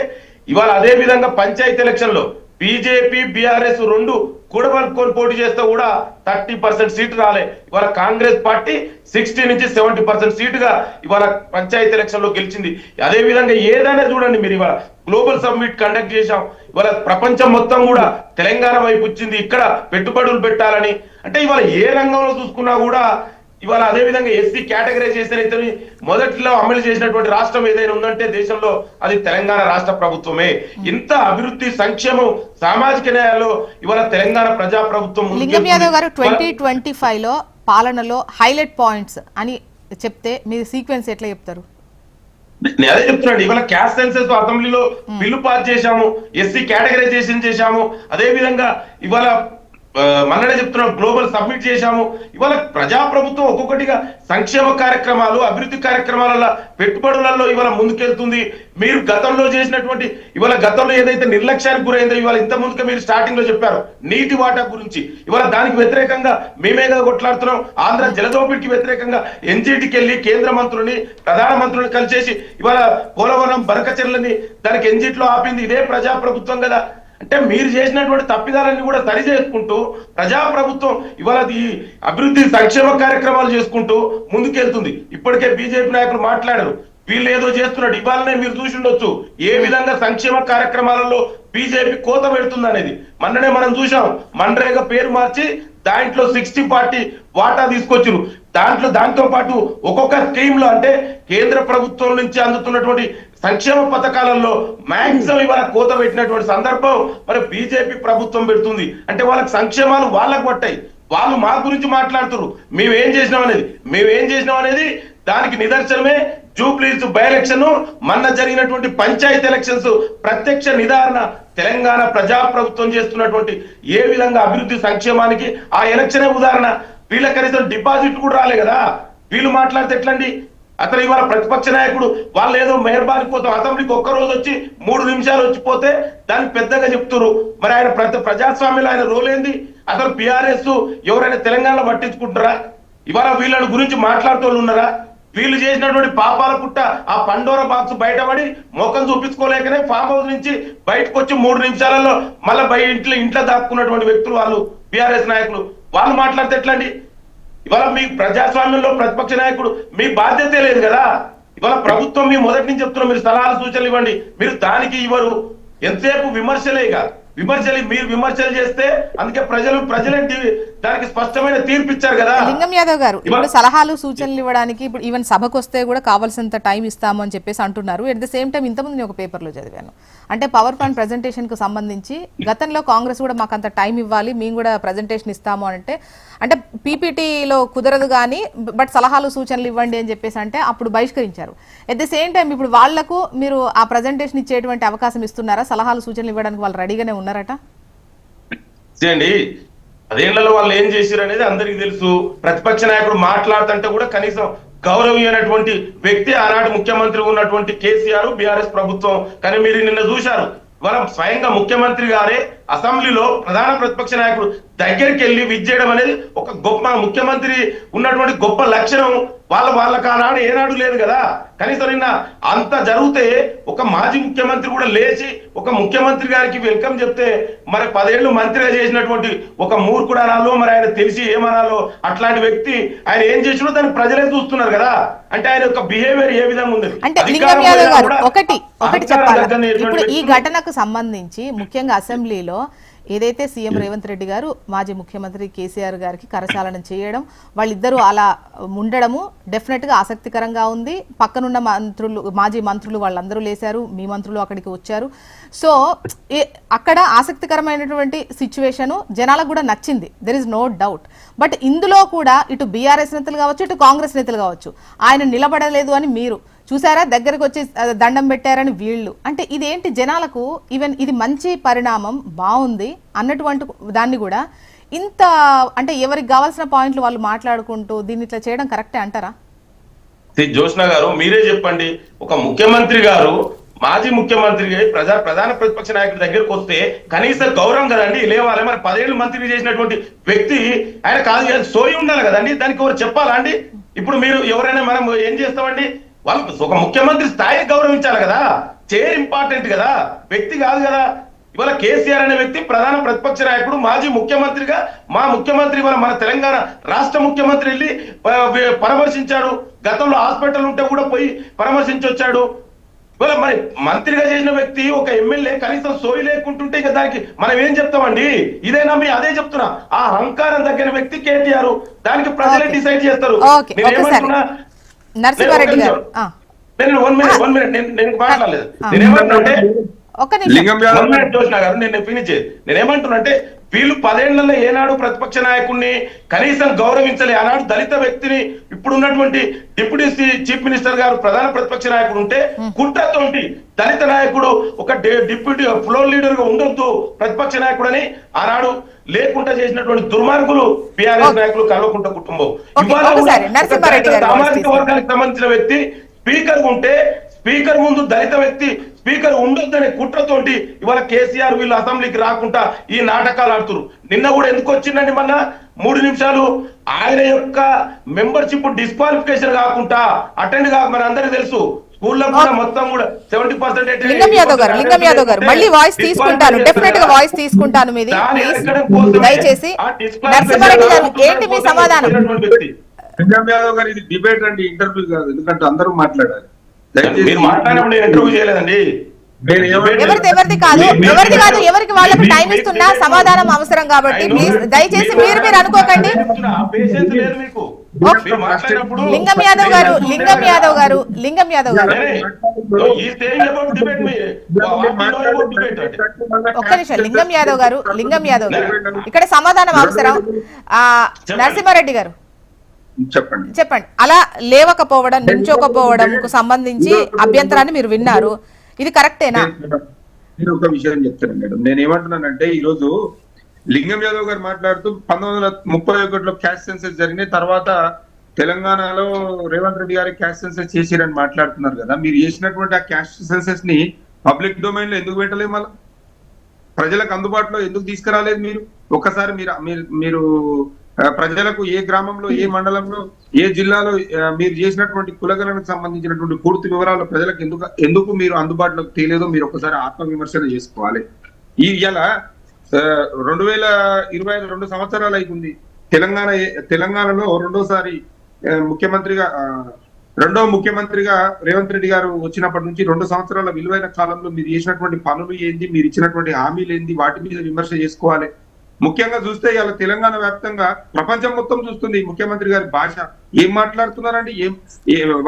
D: ఇవాళ అదే విధంగా పంచాయతీ ఎలక్షన్ లో బీజేపీ, బీఆర్ఎస్ 2 కూడబలుకొని పోటీ చేస్తే కూడా 30% సీటు రాలే. ఇవాళ కాంగ్రెస్ పార్టీ 60 నుంచి 70% సీటుగా ఇవాళ పంచాయతీ ఎలక్షన్ లో గెలిచింది. అదే విధంగా ఏదైనా చూడండి మీరు, ఇవాళ గ్లోబల్ సమ్మిట్ కండక్ట్ చేశాం, ఇవాళ ప్రపంచం మొత్తం కూడా తెలంగాణ వైపు వచ్చింది, ఇక్కడ పెట్టుబడులు పెట్టాలని. అంటే ఇవాళ ఏ రంగంలో చూసుకున్నా కూడా ఇవాళ అదే విధంగా ఎస్సీ కేటగరైజేషన్ అయితే మొదట్లో అమలు చేసినటువంటి రాష్ట్రం ఏదైనా ఉందంటే దేశంలో అది తెలంగాణ రాష్ట్ర ప్రభుత్వమే. ఇంత అభివృద్ధి, సంక్షేమం, సామాజిక న్యాయాల్లో ఇవాళ తెలంగాణ ప్రజా ప్రభుత్వం
A: లింగం యాదవ్ గారు 2025లో పాలనలో హైలైట్ పాయింట్స్ అని చెప్తే మీరు సీక్వెన్స్ ఎట్లా చెప్తారు?
D: నేను అదే చెప్తున్నాను. ఇవాళ క్యాస్ట్ సెన్సస్ అసెంబ్లీలో బిల్లు పాస్ చేశాము, ఎస్సీ కేటగరైజేషన్ చేశాము, అదే విధంగా ఇవాళ మననే చెప్తున్నాం గ్లోబల్ సబ్మిట్ చేశాము. ఇవాళ ప్రజాప్రభుత్వం ఒక్కొక్కటిగా సంక్షేమ కార్యక్రమాలు, అభివృద్ధి కార్యక్రమాల పెట్టుబడులలో ఇవాళ ముందుకెళ్తుంది. మీరు గతంలో చేసినటువంటి ఇవాళ గతంలో ఏదైతే నిర్లక్ష్యానికి గురైందో ఇవాళ ఇంత ముందుగా మీరు స్టార్టింగ్ లో చెప్పారు నీటి వాటా గురించి, ఇవాళ దానికి వ్యతిరేకంగా మేమేగా కొట్లాడుతున్నాం. ఆంధ్ర జలదోపిడికి వ్యతిరేకంగా ఎన్జిటికి వెళ్ళి కేంద్ర మంత్రులని, ప్రధాన మంత్రులను కలిసేసి ఇవాళ పోలవరం బరకచెర్లని దానికి ఎన్జిట్లో ఆపింది ఇదే ప్రజాప్రభుత్వం కదా. అంటే మీరు చేసినటువంటి తప్పిదాలన్నీ కూడా సరి చేసుకుంటూ ప్రజాప్రభుత్వం ఇవాళ ఈ అభివృద్ధి సంక్షేమ కార్యక్రమాలు చేసుకుంటూ ముందుకెళ్తుంది. ఇప్పటికే బీజేపీ నాయకులు మాట్లాడారు, వీళ్ళు ఏదో చేస్తున్నట్టు. ఇవాళనే మీరు చూసి ఉండొచ్చు ఏ విధంగా సంక్షేమ కార్యక్రమాలలో బీజేపీ కోత పెడుతుంది అనేది. మొన్ననే మనం చూసాం, మన్రేగా పేరు మార్చి దాంట్లో 60-40 వాటా తీసుకొచ్చారు. దాంతో పాటు ఒక్కొక్క స్కీమ్ లో అంటే కేంద్ర ప్రభుత్వం నుంచి అందుతున్నటువంటి సంక్షేమ పథకాలలో మాక్సిమం ఇవాళ కోత పెట్టినటువంటి సందర్భం మరి బీజేపీ ప్రభుత్వం పెడుతుంది. అంటే వాళ్ళకి సంక్షేమాలు వాళ్ళకు పట్టాయి, వాళ్ళు మా గురించి మాట్లాడుతున్నారు మేమేం చేసినాం అనేది దానికి నిదర్శనమే జూబ్లీస్ బై ఎలక్షన్, మొన్న జరిగినటువంటి పంచాయతీ ఎలక్షన్స్ ప్రత్యక్ష నిదారణ. తెలంగాణ ప్రజాప్రభుత్వం చేస్తున్నటువంటి ఏ విధంగా అభివృద్ధి సంక్షేమానికి ఆ ఎలక్షనే ఉదాహరణ. వీళ్ళ కనీసం డిపాజిట్ కూడా రాలే కదా, వీళ్ళు మాట్లాడితే ఎట్లండి? అతను ఇవాళ ప్రతిపక్ష నాయకుడు వాళ్ళు ఏదో మెహర్బానీ కోసం అసెంబ్లీకి ఒక్కరోజు వచ్చి 3 నిమిషాలు వచ్చిపోతే దాన్ని పెద్దగా చెప్తున్నారు. మరి ఆయన ప్రజాస్వామ్యంలో ఆయన రోల్ ఏంది? అసలు పిఆర్ఎస్ ఎవరైనా తెలంగాణలో పట్టించుకుంటారా? ఇవాళ వీళ్ళ గురించి మాట్లాడుతూ ఉన్నారా? వీళ్ళు చేసినటువంటి పాపాల పుట్ట ఆ పండోరా బాక్స్ బయటపడి ముఖం చూపించుకోలేకనే ఫామ్ హౌస్ నుంచి బయటకు వచ్చి 3 నిమిషాలలో మళ్ళీ ఇంట్లో దాక్కున్నటువంటి వ్యక్తులు వాళ్ళు పిఆర్ఎస్ నాయకులు. వాళ్ళు మాట్లాడితే ఎట్లండి? ఇవాళ మీ ప్రజాస్వామ్యంలో ప్రతిపక్ష నాయకుడు మీ బాధ్యతే లేదు కదా. ఇవాళ ప్రభుత్వం మీ మొదటి నుంచి చెప్తున్నా మీరు సలహాలు సూచనలు ఇవ్వండి, మీరు దానికి ఇవ్వరు. ఎంతసేపు విమర్శలేగా మీరు విమర్శలు చేస్తే అందుకే ప్రజలే దానికి స్పష్టమైన తీర్పు ఇచ్చారు కదా.
A: లింగం యాదవ్ గారు ఇప్పుడు సలహాలు సూచనలు ఇవ్వడానికి ఇప్పుడు ఈవెన్ సభకు వస్తే కూడా కావాల్సినంత టైం ఇస్తాము అని చెప్పేసి అంటున్నారు. ఎట్ ద సేమ్ టైం ఇంతకుముందు నేను ఒక పేపర్లో చదివాను, అంటే పవర్ పాయింట్ ప్రెజెంటేషన్ కు సంబంధించి గతంలో కాంగ్రెస్ కూడా మాకు అంత టైం ఇవ్వాలి, మేము కూడా ప్రెజెంటేషన్ ఇస్తాము అంటే పీపీటీలో కుదరదు కానీ బట్ సలహాలు సూచనలు ఇవ్వండి అని చెప్పేసి అంటే అప్పుడు బహిష్కరించారు. ఎట్ ద సేమ్ టైం ఇప్పుడు వాళ్లకు మీరు ఆ ప్రెజెంటేషన్ ఇచ్చేటువంటి అవకాశం ఇస్తున్నారా? సలహాలు సూచనలు ఇవ్వడానికి వాళ్ళు రెడీగానే ఉన్నారట.
D: అదేళ్లలో వాళ్ళు ఏం చేశారు అనేది అందరికీ తెలుసు. ప్రతిపక్ష నాయకుడు మాట్లాడుతుంటే కూడా కనీసం గౌరవమైనటువంటి వ్యక్తి ఆనాటి ముఖ్యమంత్రి ఉన్నటువంటి కేసీఆర్, బీఆర్ఎస్ ప్రభుత్వం. కానీ మీరు నిన్న చూశారు, ఇవాళ స్వయంగా ముఖ్యమంత్రి గారే అసెంబ్లీలో ప్రధాన ప్రతిపక్ష నాయకుడు దగ్గరికి వెళ్ళి విజ్జేయడం అనేది ఒక గొప్ప ముఖ్యమంత్రి ఉన్నటువంటి గొప్ప లక్షణం. వాళ్ళకి ఆనాడు ఏనాడు లేదు కదా. కనీసం నిన్న అంత జరిగితే ఒక మాజీ ముఖ్యమంత్రి కూడా లేచి ఒక ముఖ్యమంత్రి గారికి వెల్కమ్ చెప్తే మరి 10 ఏళ్ళు మంత్రిగా చేసినటువంటి ఒక మూర్ఖుడు అనాలో మరి ఆయన తెలిసి ఏమనాలో అట్లాంటి వ్యక్తి ఆయన ఏం చేసినో దాన్ని ప్రజలే చూస్తున్నారు కదా. అంటే ఆయన యొక్క బిహేవియర్ ఏ విధంగా ఉంది
A: అంటే లింగం యాదవ్ గారు ఒకటి చెప్పాలి. ఇప్పుడు ఈ ఘటనకు సంబంధించి ముఖ్యంగా అసెంబ్లీలో ఏదైతే సీఎం రేవంత్ రెడ్డి గారు మాజీ ముఖ్యమంత్రి కేసీఆర్ గారికి కరచాలనం చేయడం, వాళ్ళిద్దరూ అలా ఉండడము డెఫినెట్ గా ఆసక్తికరంగా ఉంది. పక్కనున్న మంత్రులు, మాజీ మంత్రులు వాళ్ళందరూ లేశారు, మీ మంత్రులు అక్కడికి వచ్చారు. సో అక్కడ ఆసక్తికరమైనటువంటి సిచ్యువేషన్ జనాలకు కూడా నచ్చింది, there is no doubt. But ఇందులో కూడా ఇటు బీఆర్ఎస్ నేతలు కావచ్చు, ఇటు కాంగ్రెస్ నేతలు కావచ్చు, ఆయన నిలబడలేదు అని మీరు చూసారా, దగ్గరకు వచ్చి దండం పెట్టారని వీళ్ళు. అంటే ఇదేంటి జనాలకు ఈవెన్ ఇది మంచి పరిణామం బాగుంది అన్నటువంటి దాన్ని కూడా ఇంత అంటే ఎవరికి కావాల్సిన పాయింట్లు వాళ్ళు మాట్లాడుకుంటూ దీన్ని ఇట్లా చేయడం కరెక్టే అంటారా?
D: జోష్న గారు మీరే చెప్పండి. ఒక ముఖ్యమంత్రి గారు మాజీ ముఖ్యమంత్రి ప్రధాన ప్రతిపక్ష నాయకుడి దగ్గరకు వస్తే కనీస గౌరవం కదండి లేవాలి. మరి 10 ఏళ్ళు మంత్రి చేసినటువంటి వ్యక్తి ఆయన కాదు సోయి ఉండాలి కదండి, దానికి ఎవరు చెప్పాలా అండి? ఇప్పుడు మీరు ఎవరైనా మనం ఏం చేస్తామండి, వాళ్ళు ఒక ముఖ్యమంత్రి స్థాయిని గౌరవించాలి కదా. చైర్ ఇంపార్టెంట్ కదా, వ్యక్తి కాదు కదా. ఇవాళ కేసీఆర్ అనే వ్యక్తి ప్రధాన ప్రతిపక్ష నాయకుడు, మాజీ ముఖ్యమంత్రిగా మా ముఖ్యమంత్రి ఇవాళ మన తెలంగాణ రాష్ట్ర ముఖ్యమంత్రి వెళ్ళి పరామర్శించాడు. గతంలో హాస్పిటల్ ఉంటే కూడా పోయి పరామర్శించి వచ్చాడు. ఇవాళ మరి మంత్రిగా చేసిన వ్యక్తి ఒక ఎమ్మెల్యే కనీసం సోయి లేకుంటుంటే ఇక దానికి మనం ఏం చెప్తామండి? ఇదేనా మీ అదే చెప్తున్నా, ఆ అహంకారం తగ్గిన వ్యక్తి కేటీఆర్, దానికి ప్రజలే
A: Okay.
D: డిసైడ్ చేస్తారు.
A: Okay.
D: నేను
A: Okay, sir.
D: ఏమంటున్నా,
A: నరసింహారెడ్డి గారు
D: నేను 1 minute నేను మాట్లాడలేదు. నేనేమంటున్నా అంటే
A: ఒక్క నిమిషం.
C: లింగం యాదవ్
D: జోష్న గారు నేను ఫినిష్ నేనేమంటున్నా అంటే వీళ్ళు 10 ఏళ్లలో ఏనాడు ప్రతిపక్ష నాయకుడిని కనీసం గౌరవించలే. ఆనాడు దళిత వ్యక్తిని, ఇప్పుడు ఉన్నటువంటి డిప్యూటీ చీఫ్ మినిస్టర్ గారు ప్రధాన ప్రతిపక్ష నాయకుడు ఉంటే కుట్రతోటి దళిత నాయకుడు ఒక డిప్యూటీ ఫ్లోర్ లీడర్ గా ఉండొద్దు ప్రతిపక్ష నాయకుడు అని ఆనాడు లేకుండా చేసినటువంటి దుర్మార్గులు బీఆర్ఎస్ నాయకులు కల్వకుంట్ల కుటుంబం. ఇవాళ
A: ఒకసారి నరసింహారెడ్డి గారు
D: సామాజిక వర్గానికి సంబంధించిన వ్యక్తి స్పీకర్ ఉంటే స్పీకర్ ముందు దళిత వ్యక్తి స్పీకర్ ఉండొద్దనే కుట్రతోటి ఇవాళ కేసీఆర్ వీళ్ళు అసెంబ్లీకి రాకుండా ఈ నాటకాలు ఆడుతున్నారు. నిన్న కూడా ఎందుకు వచ్చిందండి? మొన్న 3 నిమిషాలు ఆయన యొక్క మెంబర్షిప్ డిస్క్వాలిఫికేషన్ కాకుండా అటెండ్ కాక మన అందరికీ తెలుసు. స్కూల్లో కూడా మొత్తం కూడా 70%.
A: లింగం యాదవ్ గారు మళ్ళీ వాయిస్ తీసుకుంటాను, డెఫినెట్ గా వాయిస్ తీసుకుంటాను మీది. దయచేసి నరసింహారెడ్డి గారు ఏంటి మీ సమాధానం?
C: లింగం యాదవ్ గారు ఇది డిబేట్ అండి, ఇంటర్వ్యూ కాదు. ఎందుకంటే అందరూ మాట్లాడాలి.
D: మీరు మాట్లాడినప్పుడు నేను ఇంటర్వ్యూ చేయలేదండి.
A: ఎవరిది కాదు, ఎవరికి వాళ్ళకి టైం ఇస్తున్నా సమాధానం అవసరం కాబట్టి ప్లీజ్ దయచేసి మీరు అనుకోకండి. లింగం యాదవ్ గారు ఒక్క నిమిషం. లింగం యాదవ్ గారు ఇక్కడ సమాధానం అవసరం. నరసింహారెడ్డి గారు చెప్పండి. అలా లేవకపోవడం, నించోకపోవడం సంబంధించి అభ్యంతరాన్ని మీరు విన్నారు, ఇది కరెక్టేనా?
C: నేను ఒక విషయం చెప్తాను మేడం. నేను ఏమంటున్నానంటే ఈ రోజు లింగం యాదవ్ గారు మాట్లాడుతూ 1931లో క్యాస్ట్ సెన్సెస్ జరిగిన తర్వాత తెలంగాణలో రేవంత్ రెడ్డి గారి క్యాస్ట్ సెన్సెస్ చేసిరని మాట్లాడుతున్నారు కదా. మీరు చేసినటువంటి ఆ క్యాస్ట్ సెన్సెస్ ని పబ్లిక్ డొమైన్ లో ఎందుకు పెట్టలేదు? మళ్ళీ ప్రజలకు అందుబాటులో ఎందుకు తీసుకురాలేదు? మీరు ఒక్కసారి మీరు ప్రజలకు ఏ గ్రామంలో, ఏ మండలంలో, ఏ జిల్లాలో మీరు చేసినటువంటి కులగణకు సంబంధించినటువంటి పూర్తి వివరాలు ప్రజలకు ఎందుకు మీరు అందుబాటులోకి తేలేదో మీరు ఒకసారి ఆత్మవిమర్శన చేసుకోవాలి. ఇలా 2025 2 సంవత్సరాలు అవుతుంది. తెలంగాణలో రెండో ముఖ్యమంత్రిగా రేవంత్ రెడ్డి గారు వచ్చినప్పటి నుంచి 2 సంవత్సరాల విలువైన కాలంలో మీరు చేసినటువంటి పనులు ఏంది, మీరు ఇచ్చినటువంటి హామీలు ఏంది, వాటి మీద విమర్శ చేసుకోవాలి. ముఖ్యంగా చూస్తే ఇలా తెలంగాణ వ్యాప్తంగా ప్రపంచం మొత్తం చూస్తుంది ముఖ్యమంత్రి గారి భాష. ఏం మాట్లాడుతున్నారండి?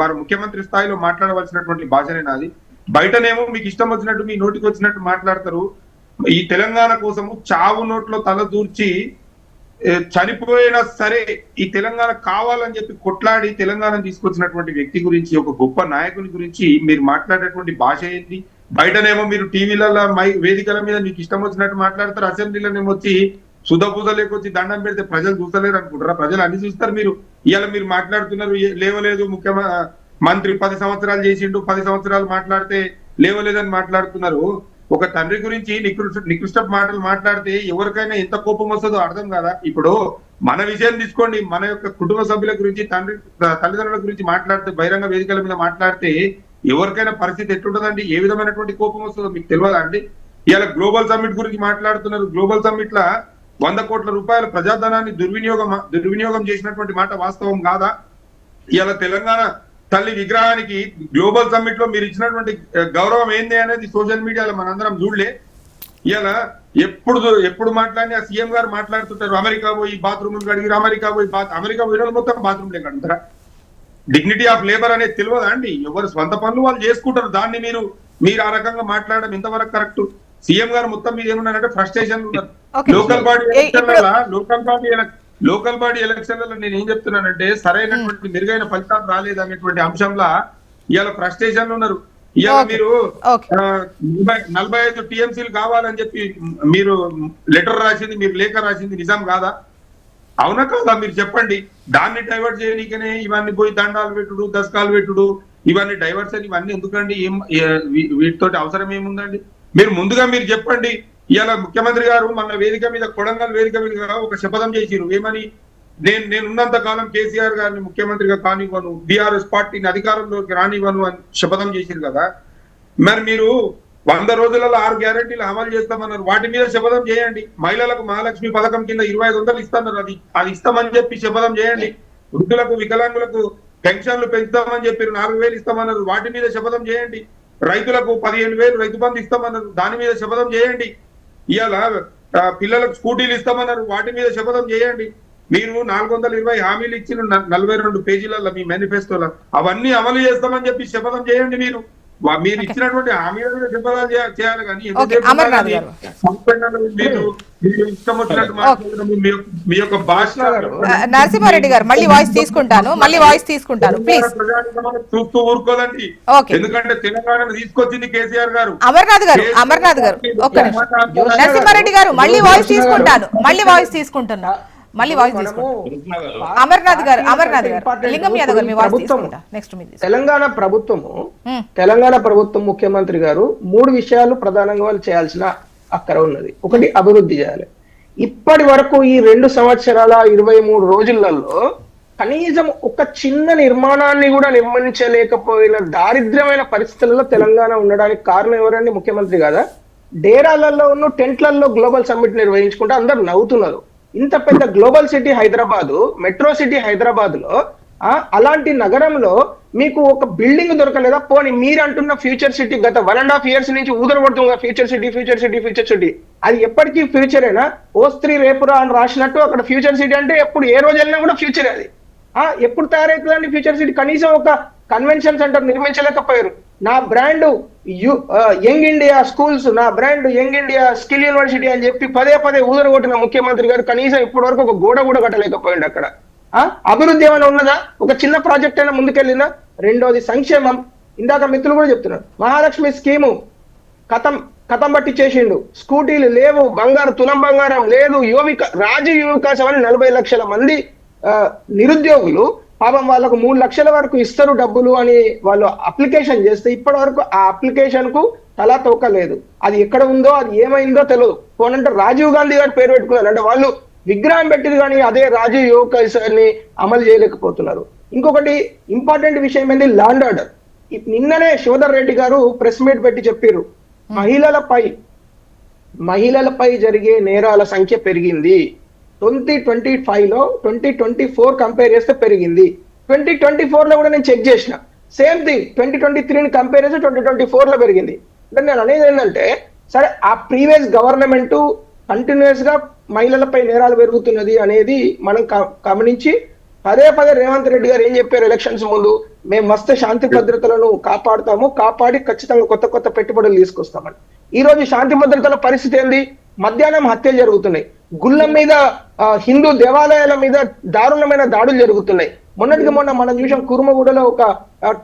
C: వారు ముఖ్యమంత్రి స్థాయిలో మాట్లాడవలసినటువంటి భాషనేనా అది? బయటనేమో మీకు ఇష్టం వచ్చినట్టు, మీ నోటికి వచ్చినట్టు మాట్లాడతారు. ఈ తెలంగాణ కోసము చావు నోట్లో తల దూర్చి చనిపోయినా సరే ఈ తెలంగాణ కావాలని చెప్పి కొట్లాడి తెలంగాణ తీసుకొచ్చినటువంటి వ్యక్తి గురించి, ఒక గొప్ప నాయకుని గురించి మీరు మాట్లాడేటువంటి భాష ఏంటి? బయటనేమో మీరు టీవీలలో వేదికల మీద మీకు ఇష్టం వచ్చినట్టు మాట్లాడతారు. అసెంబ్లీలోనేమో వచ్చి సుధపూజ లేకొచ్చి దండం పెడితే ప్రజలు చూస్తలేరు అనుకుంటారా? ప్రజలు అన్ని చూస్తారు. ఇవాళ మీరు మాట్లాడుతున్నారు లేవలేదు, మంత్రి 10 సంవత్సరాలు చేసిండు, 10 సంవత్సరాలు మాట్లాడితే లేవలేదని మాట్లాడుతున్నారు. ఒక తండ్రి గురించి నికృష్ట మాటలు మాట్లాడితే ఎవరికైనా ఎంత కోపం వస్తుందో అర్థం కాదా? ఇప్పుడు మన విషయం తీసుకోండి, మన యొక్క కుటుంబ సభ్యుల గురించి, తల్లిదండ్రుల గురించి మాట్లాడితే, బహిరంగ వేదికల మీద మాట్లాడితే ఎవరికైనా పరిస్థితి ఎట్లుంటదండి? ఏ విధమైనటువంటి కోపం వస్తుందో మీకు తెలియదా అండి? ఇలా గ్లోబల్ సమ్మిట్ గురించి మాట్లాడుతున్నారు. గ్లోబల్ సమ్మిట్ లా 100 కోట్ల రూపాయల ప్రజాధనాన్ని దుర్వినియోగం చేసినటువంటి మాట వాస్తవం కాదా? ఇలా తెలంగాణ తల్లి విగ్రహానికి గ్లోబల్ సమ్మిట్ లో మీరు ఇచ్చినటువంటి గౌరవం ఏంది అనేది సోషల్ మీడియాలో మనందరం చూడలే. ఇలా ఎప్పుడు మాట్లాడినా సీఎం గారు మాట్లాడుతుంటారు, అమెరికా పోయి బాత్రూమ్లు కడిగిరు, అమెరికా పోయిన మొత్తం బాత్రూమ్లే కడుగుతారా? డిగ్నిటీ ఆఫ్ లేబర్ అనేది తెలియదా అండి? ఎవరు స్వంత పనులు వాళ్ళు చేసుకుంటారు. దాన్ని మీరు ఆ రకంగా మాట్లాడడం ఇంతవరకు కరెక్ట్? సీఎం గారు మొత్తం మీద ఏమన్నారంటే ఫ్రస్ట్రేషన్ ఉన్నారు. లోకల్ బాడీ ఎలక్షన్లలో నేను ఏం చెప్తున్నానంటే సరైనటువంటి మెరుగైన ఫలితాలు రాలేదు అనేటువంటి అంశంలో ఇవాళ ఫ్రస్ట్రేషన్ ఉన్నారు. ఇవాళ మీరు 45 టీఎంసీలు కావాలని చెప్పి మీరు లెటర్ రాసింది, మీరు లేఖ రాసింది నిజం కాదా? అవునా కాదా? మీరు చెప్పండి. దాన్ని డైవర్ట్ చేయడానికనే ఇవన్నీ పోయి దండాలు పెట్టుడు, దశకాలు పెట్టుడు, ఇవన్నీ డైవర్షన్, ఇవన్నీ ఎందుకండి? వీటితోటి అవసరం ఏముందండి? మీరు ముందుగా మీరు చెప్పండి. ఇవాళ ముఖ్యమంత్రి గారు మన వేదిక మీద, కొడంగల్ వేదిక మీద ఒక శపథం చేసిరు. ఏమని? నేనున్నంత కాలం కేసీఆర్ గారిని ముఖ్యమంత్రిగా కానివ్వను, బీఆర్ఎస్ పార్టీని అధికారంలోకి రానివ్వను అని శపథం చేసిరు కదా. మరి మీరు 100 రోజులలో 6 గ్యారెంటీలు అమలు చేస్తామన్నారు. వాటి మీద శపథం చేయండి. మహిళలకు మహాలక్ష్మి పథకం కింద 2500 ఇస్తామన్నారు. అది ఇస్తామని చెప్పి శపథం చేయండి. వృద్ధులకు, వికలాంగులకు పెన్షన్లు పెంచుతామని చెప్పి 4000 ఇస్తామన్నారు. వాటి మీద శపథం చేయండి. రైతులకు 15,000 రైతు బంధు ఇస్తామన్నారు, దాని మీద శపథం చేయండి. ఇవాళ పిల్లలకు స్కూటీలు ఇస్తామన్నారు, వాటి మీద శపథం చేయండి. మీరు 420 హామీలు ఇచ్చిన 42 పేజీలలో మీ మేనిఫెస్టోలో అవన్నీ అమలు చేస్తామని చెప్పి శపథం చేయండి. మీరు ఇచ్చినటువంటి హామీలను శపథాలు చేయాలి కానీ ఇష్టం వచ్చినట్టు మాట్లాడడం మీ యొక్క భాష.
A: నరసింహారెడ్డి గారు మళ్ళీ వాయిస్ తీసుకుంటాను ప్లీజ్.
C: చూస్తూ ఊరుకోదండి, ఎందుకంటే తెలంగాణను తీసుకొచ్చింది కేసీఆర్ గారు.
A: అమర్నాథ్ గారు ఒక్క నిమిషం. నరసింహారెడ్డి గారు మళ్ళీ వాయిస్ తీసుకుంటున్నా. అమర్నాథ్ గారు లింగం యాదవ్ గారు మీ వాయిస్ తీసుకుంటా. నెక్స్ట్
B: తెలంగాణ ప్రభుత్వం ముఖ్యమంత్రి గారు 3 విషయాలు ప్రధానంగా వాళ్ళు చేయాల్సిన అక్కర ఉన్నది. ఒకటి, అభివృద్ధి చేయాలి. ఇప్పటి వరకు ఈ 2 సంవత్సరాల 23 రోజులలో కనీసం ఒక చిన్న నిర్మాణాన్ని కూడా నిర్మించలేకపోయిన దారిద్ర్యమైన పరిస్థితులలో తెలంగాణ ఉండడానికి కారణం ఎవరండి? ముఖ్యమంత్రి కాదా? డేరాలలో ఉన్న టెంట్లలో గ్లోబల్ సమ్మిట్ నిర్వహించుకుంటే అందరు నవ్వుతున్నారు. ఇంత పెద్ద global city Hyderabad, metro city Hyderabad లో, అలాంటి నగరంలో మీకు ఒక బిల్డింగ్ దొరకలేదా? పోనీ మీరు అంటున్న ఫ్యూచర్ సిటీ గత 1.5 years నుంచి ఊదరపడుతుంది ఫ్యూచర్ సిటీ. అది ఎప్పటికీ ఫ్యూచరేనా? ఓస్త్రీ రేపురా అని రాసినట్టు అక్కడ ఫ్యూచర్ సిటీ అంటే ఎప్పుడు ఏ రోజు వెళ్ళినా కూడా ఫ్యూచర్. అది ఎప్పుడు తయారవుతుందండి ఫ్యూచర్ సిటీ? కనీసం ఒక కన్వెన్షన్ సెంటర్ నిర్మించలేకపోయారు. నా బ్రాండ్ యంగ్ ఇండియా స్కూల్స్, నా brand Young India skill university అని చెప్పి పదే ఊదరగొట్టిన ముఖ్యమంత్రి గారు కనీసం ఇప్పటి వరకు ఒక గోడ కూడా కట్టలేకపోయింది. అక్కడ అభివృద్ధి ఏమైనా ఉన్నదా? ఒక చిన్న ప్రాజెక్ట్ అయినా ముందుకెళ్ళిందా? రెండోది సంక్షేమం. ఇందాక మిత్రులు కూడా చెప్తున్నారు, మహాలక్ష్మి స్కీము కథం బట్టి చేసిండు. స్కూటీలు లేవు, తులం బంగారం లేదు, రాజీవ్ యువ వికాసం అని 40 లక్షల మంది నిరుద్యోగులు పాపం వాళ్ళకు 3 లక్షల వరకు ఇస్తారు డబ్బులు అని వాళ్ళు అప్లికేషన్ చేస్తే ఇప్పటి వరకు ఆ అప్లికేషన్ కు తలా తోక లేదు. అది ఎక్కడ ఉందో, అది ఏమైందో తెలియదు. పోనంటే రాజీవ్ గాంధీ గారి పేరు పెట్టుకున్నారు, అంటే వాళ్ళు విగ్రహం పెట్టింది కానీ అదే రాజీవ్ యువకాన్ని అమలు చేయలేకపోతున్నారు. ఇంకొకటి ఇంపార్టెంట్ విషయం ఏంటి? Land order. నిన్ననే శివధర్ రెడ్డి గారు ప్రెస్ మీట్ పెట్టి చెప్పారు, మహిళలపై జరిగే నేరాల సంఖ్య పెరిగింది. 2025లో 2024 కంపేర్ చేస్తే పెరిగింది. 2024లో కూడా నేను చెక్ చేసిన, సేమ్ థింగ్ 2023ని కంపేర్ చేస్తే 2024లో పెరిగింది. అంటే నేను అనేది ఏంటంటే, సరే ఆ ప్రీవియస్ గవర్నమెంట్ కంటిన్యూస్ గా మహిళలపై నేరాలు పెరుగుతున్నది అనేది మనం గమనించి పదే రేవంత్ రెడ్డి గారు ఏం చెప్పారు ఎలక్షన్స్ ముందు? మేము వస్తే శాంతి భద్రతలను కాపాడి ఖచ్చితంగా కొత్త పెట్టుబడులు తీసుకొస్తామని. ఈ రోజు శాంతి భద్రతల పరిస్థితి ఏంది? మధ్యాహ్నం హత్యలు జరుగుతున్నాయి, గుళ్ళ మీద, హిందూ దేవాలయాల మీద దారుణమైన దాడులు జరుగుతున్నాయి. మొన్నటికి మొన్న మనం చూసాం, కుర్మగూడలో ఒక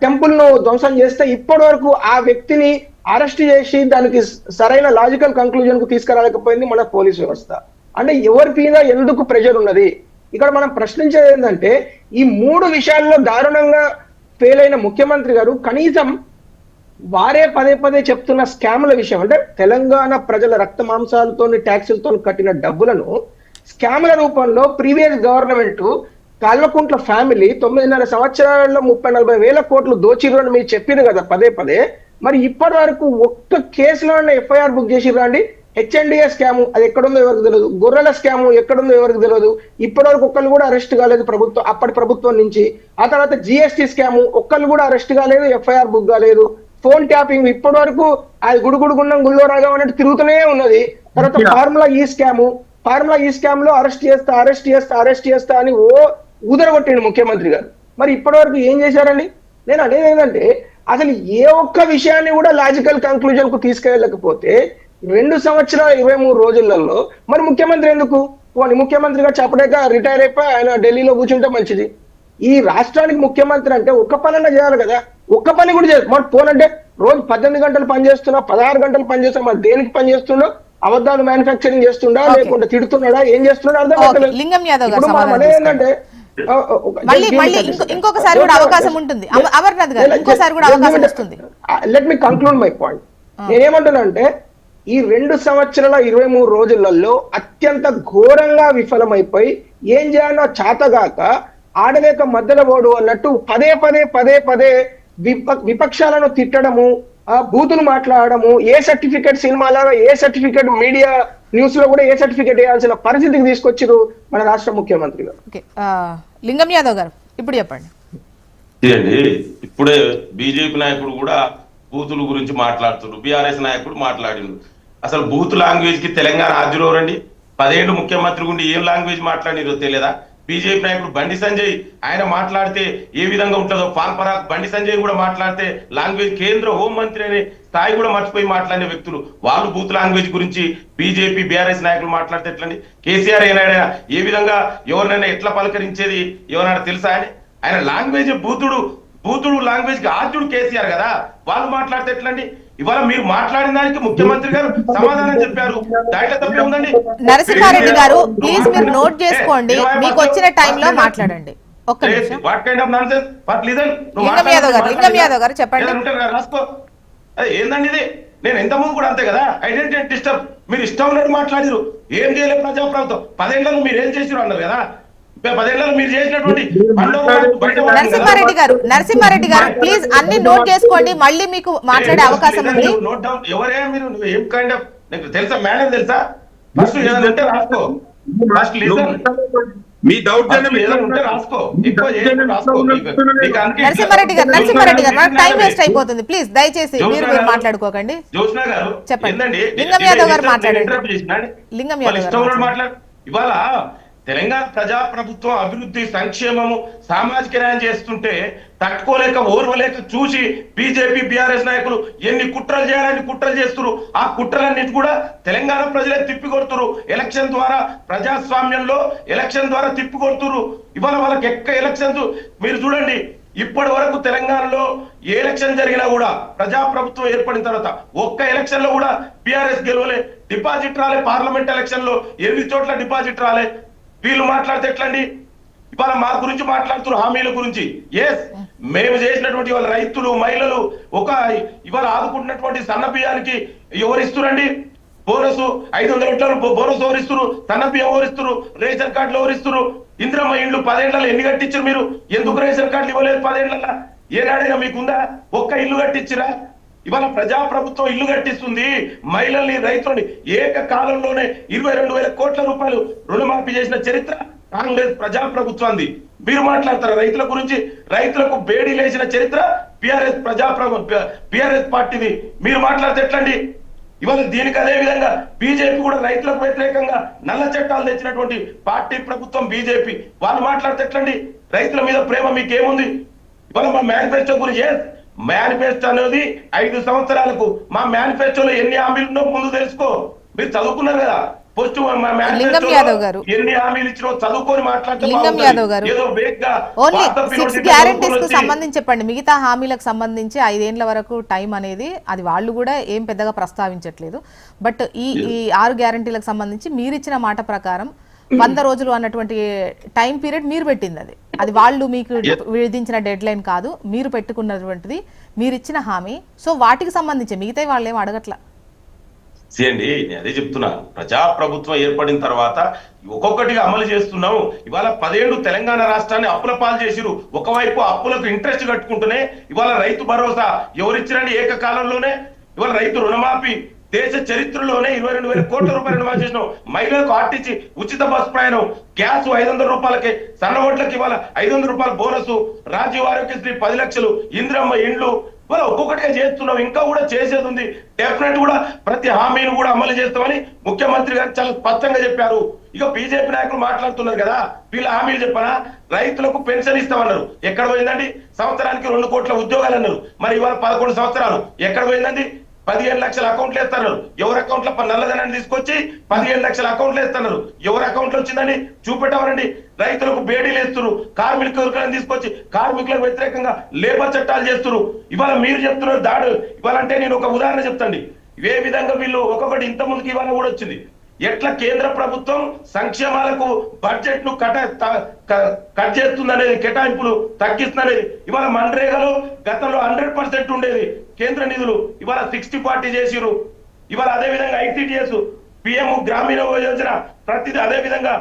B: టెంపుల్ ను ధ్వంసం చేస్తే ఇప్పటి వరకు ఆ వ్యక్తిని అరెస్ట్ చేసి దానికి సరైన లాజికల్ కంక్లూజన్ కు తీసుకురాలేకపోయింది మన పోలీస్ వ్యవస్థ. అంటే ఎవరి మీద ఎందుకు ప్రెషర్ ఉన్నది? ఇక్కడ మనం ప్రశ్నించేది ఏంటంటే, ఈ 3 విషయాల్లో దారుణంగా ఫెయిల్ అయిన ముఖ్యమంత్రి గారు కనీసం వారే పదే చెప్తున్న స్కాముల విషయం, అంటే తెలంగాణ ప్రజల రక్త మాంసాలతో ట్యాక్సులతో కట్టిన డబ్బులను స్కాముల రూపంలో ప్రీవియస్ గవర్నమెంట్ కల్వకుంట్ల ఫ్యామిలీ 9.5 సంవత్సరాలలో 30-40 వేల కోట్లు దోచిరు అని మీరు చెప్పారు కదా పదే. మరి ఇప్పటి వరకు ఒక్క కేసులో ఎఫ్ఐఆర్ బుక్ చేసిర్రా అండి? HNDA స్కాము అది ఎక్కడుందో ఎవరికి తెలియదు, గొర్రెల స్కాము ఎక్కడుందో ఎవరికి తెలియదు. ఇప్పటి వరకు ఒక్కళ్ళు కూడా అరెస్ట్ కాలేదు అప్పటి ప్రభుత్వం నుంచి. ఆ తర్వాత GST స్కాము ఒక్కళ్ళు కూడా అరెస్ట్ కాలేదు, ఎఫ్ఐఆర్ బుక్ కాలేదు. ఫోన్ ట్యాపింగ్ ఇప్పటి వరకు అది గుడుగుడుగుండం గుళ్ళో రాగం అన్నట్టు తిరుగుతూనే ఉన్నది. తర్వాత ఫార్ములా ఈ స్కామ్ లో అరెస్ట్ చేస్తా అని ఊదరగొట్టిండు ముఖ్యమంత్రి గారు. మరి ఇప్పటి వరకు ఏం చేశారండి? నేను అనేది ఏంటంటే, అసలు ఏ ఒక్క విషయాన్ని కూడా లాజికల్ కంక్లూజన్ కు తీసుకెళ్ళకపోతే 2 సంవత్సరాల 23 రోజులలో మరి ముఖ్యమంత్రి ఎందుకు? ముఖ్యమంత్రిగా చెప్పలేక రిటైర్ అయిపోయి ఆయన ఢిల్లీలో కూర్చుంటే మంచిది. ఈ రాష్ట్రానికి ముఖ్యమంత్రి అంటే ఒక్క పనన్నా చేయాలి కదా, ఒక్క పని కూడా చేయాలి. మరి పోనంటే రోజు 18 గంటలు పనిచేస్తున్నా, 16 గంటలు పనిచేస్తున్నా, మరి దేనికి పని చేస్తుండో? అబద్ధాలు మ్యానుఫ్యాక్చరింగ్ చేస్తుండా, లేకుంటే తిడుతున్నాడా, ఏం చేస్తున్నాడా అర్థం కావట్లేదు.
A: లింగం యాదవ్
B: ఇప్పుడు మనం అనేది ఏంటంటే,
A: ఇంకొకసారి కూడా అవకాశం ఉంటుంది. అమర్నాథ్ గారు ఇంకోసారి కూడా అవకాశం వస్తుంది.
B: Let me conclude my point. నేనేమంటున్నానంటే, ఈ 2 సంవత్సరాల 23 రోజులలో అత్యంత ఘోరంగా విఫలమైపోయి ఏం చేయాలో చాతగాక ఆడలేక మధ్యలో ఓడు అన్నట్టు పదే విపక్షాలను తిట్టడము, బూతులు మాట్లాడము, ఏ సర్టిఫికేట్ సినిమాలాగా ఏ సర్టిఫికేట్ మీడియా న్యూస్ లో కూడా ఏ సర్టిఫికేట్ వేయాల్సిన పరిస్థితికి తీసుకొచ్చారు మన రాష్ట్ర ముఖ్యమంత్రి గారు.
A: లింగం యాదవ్ గారు ఇప్పుడు చెప్పండి.
D: ఇదండి, ఇప్పుడే బీజేపీ నాయకుడు కూడా బూతుల గురించి మాట్లాడుతున్నారు. బీఆర్ఎస్ నాయకుడు మాట్లాడిండు. అసలు బూత్ లాంగ్వేజ్ కి తెలంగాణ ఆద్యులు రండి. 10 ఏళ్ళు ముఖ్యమంత్రి గుండి ఏం లాంగ్వేజ్ మాట్లాడినో తెలియదా? బీజేపీ నాయకుడు బండి సంజయ్ ఆయన మాట్లాడితే ఏ విధంగా ఉంటుందో, పాల్పరాక్ బండి సంజయ్ కూడా మాట్లాడితే లాంగ్వేజ్ కేంద్ర హోంమంత్రి అనే స్థాయి కూడా మర్చిపోయి మాట్లాడిన వ్యక్తులు వాళ్ళు బూత్ లాంగ్వేజ్ గురించి బీజేపీ బీఆర్ఎస్ నాయకులు మాట్లాడితే ఎట్లండి? కేసీఆర్ ఏనాడా ఏ విధంగా ఎవరినైనా ఎట్లా పలకరించేది ఎవరైనా తెలుసా? ఆయన లాంగ్వేజ్ బూతుడు లాంగ్వేజ్ కి ఆద్యుడు కేసీఆర్ కదా, వాళ్ళు మాట్లాడితే ఎట్లండి? ఇవాళ మీరు మాట్లాడిన దానికి ముఖ్యమంత్రి గారు సమాధానం చెప్పారు. దాంట్లో తప్పే ఉందండి.
A: నరసింహారెడ్డి గారు ప్లీజ్ మీరు నోట్ చేసుకోండి, మీకు వచ్చిన టైంలో మాట్లాడండి. ఒక్క నిమిషం.
D: What kind of nonsense? But listen.
A: లింగం యాదవ్ గారు చెప్పండి.
D: రాసుకో. ఏందండి ఇది? నేను ఎంత ముందు కూడా అంతే కదా, ఐడెంటిటీ డిస్టర్బ్. మీరు ఇష్టం ఉన్నట్టు మాట్లాడారు. ఏం చేయలేదు ప్రజాప్రభుత్వం. 10 ఏళ్లలో మీరు ఏం చేసారు అన్నారు కదా. 10 ఏళ్లలో మీరు చేసినటువంటి
A: నరసింహారెడ్డి గారు ప్లీజ్ అన్ని నోట్ చేసుకోండి, మళ్ళీ మీకు మాట్లాడే అవకాశం ఉంది.
D: Note down. ఎవరే మీరు? ఏం కైండ్ ఆఫ్ నీకు తెలుసా? మేనేజ్ తెలుసా? ఫస్ట్ ఏదైనా ఉంటే రాసుకో. First listen.
C: మీ డౌట్
D: రాసుకో.
A: నరసింహారెడ్డి గారు నాకు టైం వేస్ట్ అయిపోతుంది. ప్లీజ్ దయచేసి మీరు మాట్లాడుకోకండి.
D: జోష్నా గారు
A: చెప్పండి. లింగం యాదవ్ గారు మాట్లాడండి. లింగం యాదవ్
D: గారు ఇవాళ తెలంగాణ ప్రజాప్రభుత్వం అభివృద్ధి సంక్షేమము సామాజిక న్యాయం చేస్తుంటే తట్టుకోలేక ఓర్వలేక చూసి బీజేపీ బీఆర్ఎస్ నాయకులు ఎన్ని కుట్రలు చేయాలని కుట్రలు చేస్తున్నారు. ఆ కుట్రలన్నిటి కూడా తెలంగాణ ప్రజలే తిప్పికొడుతున్నారు. ఎలక్షన్ ద్వారా ప్రజాస్వామ్యంలో ఎలక్షన్ ద్వారా తిప్పికొడుతున్నారు. ఇవాళ వాళ్ళకి ఎలక్షన్స్ మీరు చూడండి. ఇప్పటి వరకు తెలంగాణలో ఏ ఎలక్షన్ జరిగినా కూడా ప్రజాప్రభుత్వం ఏర్పడిన తర్వాత ఒక్క ఎలక్షన్ లో కూడా బీఆర్ఎస్ గెలవలే. డిపాజిట్ రాలే. పార్లమెంట్ ఎలక్షన్ లో 8 చోట్ల డిపాజిట్ రాలే. వీళ్ళు మాట్లాడితే ఎట్లండి? ఇవాళ మా గురించి మాట్లాడుతున్నారు, హామీల గురించి. ఎస్, మేము చేసినటువంటి వాళ్ళ రైతులు మహిళలు ఇవాళ ఆదుకుంటున్నటువంటి సన్న బియ్యానికి ఎవరిస్తురండి బోనస్? 500 బోనస్ ఎవరిస్తున్నారు? సన్న బియ్యం ఎవరిస్తున్నారు? రేషన్ కార్డులు ఎవరిస్తున్నారు? ఇందిరమ్మ ఇండ్లు 10 ఏళ్లలో ఎన్ని కట్టించారు మీరు? ఎందుకు రేషన్ కార్డులు ఇవ్వలేదు 10 ఏళ్లలో? ఏనాడైనా మీకుందా? ఒక్క ఇల్లు కట్టించిరా? ఇవాళ ప్రజాప్రభుత్వం ఇల్లు కట్టిస్తుంది. మహిళల్ని రైతులని ఏకకాలంలోనే 22,000 కోట్ల రూపాయలు రుణమాఫీ చేసిన చరిత్ర కాంగ్రెస్ ప్రజాప్రభుత్వాన్ని. మీరు మాట్లాడతారు రైతుల గురించి? రైతులకు బేడీ లేచిన చరిత్ర బీఆర్ఎస్ పార్టీది. మీరు మాట్లాడితే ఎట్లండి? ఇవాళ దీనికి అదే విధంగా బీజేపీ కూడా రైతులకు వ్యతిరేకంగా నల్ల చట్టాలు తెచ్చినటువంటి పార్టీ ప్రభుత్వం బీజేపీ. వాళ్ళు మాట్లాడితే ఎట్లండి? రైతుల మీద ప్రేమ మీకేముంది? ఇవాళ మా మేనిఫెస్టో గురించి మేనిఫెస్టో అనేది 5 సంవత్సరాలకు మా మేనిఫెస్టోలో ఎన్ని హామీలు ఉన్నో ముందు తెలుసుకో. మీరు చదువుకున్నారు కదా. ఫస్ట్
A: లింగం యాదవ్ గారు
D: ఎన్ని హామీలు ఇచ్చినో చదువుకొని మాట్లాడితే
A: లింగం యాదవ్ గారు ఓన్లీ 6 గ్యారెంటీస్ కు సంబంధించి చెప్పండి. మిగతా హామీలకు సంబంధించి 5 ఏళ్ల వరకు టైం అనేది అది వాళ్ళు కూడా ఏం పెద్దగా ప్రస్తావించట్లేదు. బట్ ఈ 6 గ్యారెంటీలకు సంబంధించి మీరు ఇచ్చిన మాట ప్రకారం 100 రోజులు అన్నటువంటి టైం పీరియడ్ మీరు పెట్టింది. అది వాళ్ళు మీకు విధించిన డెడ్ లైన్ కాదు, మీరు పెట్టుకున్నటువంటిది, మీరు ఇచ్చిన హామీ. సో వాటికి సంబంధించి మిగతా వాళ్ళు ఏం అడగట్లా.
D: అండి నేను అదే చెప్తున్నా. ప్రజాప్రభుత్వం ఏర్పడిన తర్వాత ఒక్కొక్కటిగా అమలు చేస్తున్నాం. ఇవాళ 10 ఏళ్లు తెలంగాణ రాష్ట్రాన్ని అప్పుల పాలు చేసిరు. ఒకవైపు అప్పులకు ఇంట్రెస్ట్ కట్టుకుంటూనే ఇవాళ రైతు భరోసా ఎవరిచ్చిరండి? ఏకకాలంలోనే ఇవాళ రైతు రుణమాఫీ దేశ చరిత్రలోనే 22,000 కోట్ల రూపాయలు రుణమాఫీ చేసినాం. మహిళలకు ఆర్టీసీ ఉచిత బస్ ప్రయాణం, గ్యాస్ 500 రూపాయలకి, సన్న ఓట్లకి ఇవాళ 500 రూపాయల బోనస్, రాజీవ్ ఆరోగ్యశ్రీ 10 లక్షలు, ఇందిరమ్మ ఇండ్లు ఇవాళ ఒక్కొక్కటిగా చేస్తున్నాం. ఇంకా కూడా చేసేది ఉంది. డెఫినెట్ కూడా ప్రతి హామీని కూడా అమలు చేస్తామని ముఖ్యమంత్రి గారు చాలా స్పష్టంగా చెప్పారు. ఇక బీజేపీ నాయకులు మాట్లాడుతున్నారు కదా, వీళ్ళ హామీలు చెప్పనా? రైతులకు పెన్షన్ ఇస్తామన్నారు. ఎక్కడ పోయిందండి? సంవత్సరానికి 2 కోట్ల ఉద్యోగాలు అన్నారు. మరి ఇవాళ 11 సంవత్సరాలు ఎక్కడ పోయిందండి? 15 లక్షల అకౌంట్లు వేస్తున్నారు. ఎవరి అకౌంట్ లో నల్లధనాన్ని తీసుకొచ్చి 15 లక్షల అకౌంట్లు వేస్తున్నారు. ఎవరి అకౌంట్ లో వచ్చిందని చూపెట్టవరండి. రైతులకు బేడీలు వేస్తున్నారు. కార్మికులను తీసుకొచ్చి కార్మికులకు వ్యతిరేకంగా లేబర్ చట్టాలు చేస్తున్నారు. ఇవాళ మీరు చెప్తున్నారు దాడు. ఇవాళ అంటే నేను ఒక ఉదాహరణ చెప్తాండి. ఏ విధంగా వీళ్ళు ఒక్కొక్కటి ఇంత ముందుకు ఇవాళ కూడా వచ్చింది. ఎట్లా కేంద్ర ప్రభుత్వం సంక్షేమాలకు బడ్జెట్ ను కట్ చేస్తుందనేది, కేటాయింపులు తగ్గిస్తుందనేది. ఇవాళ మన్రేగాలో గతంలో 100% ఉండేది కేంద్ర నిధులు, ఇవాళ 60-40 చేసిరు. ఇవాళ అదే విధంగా ICTS, PM గ్రామీణ యోజన ప్రతిదీ, అదే విధంగా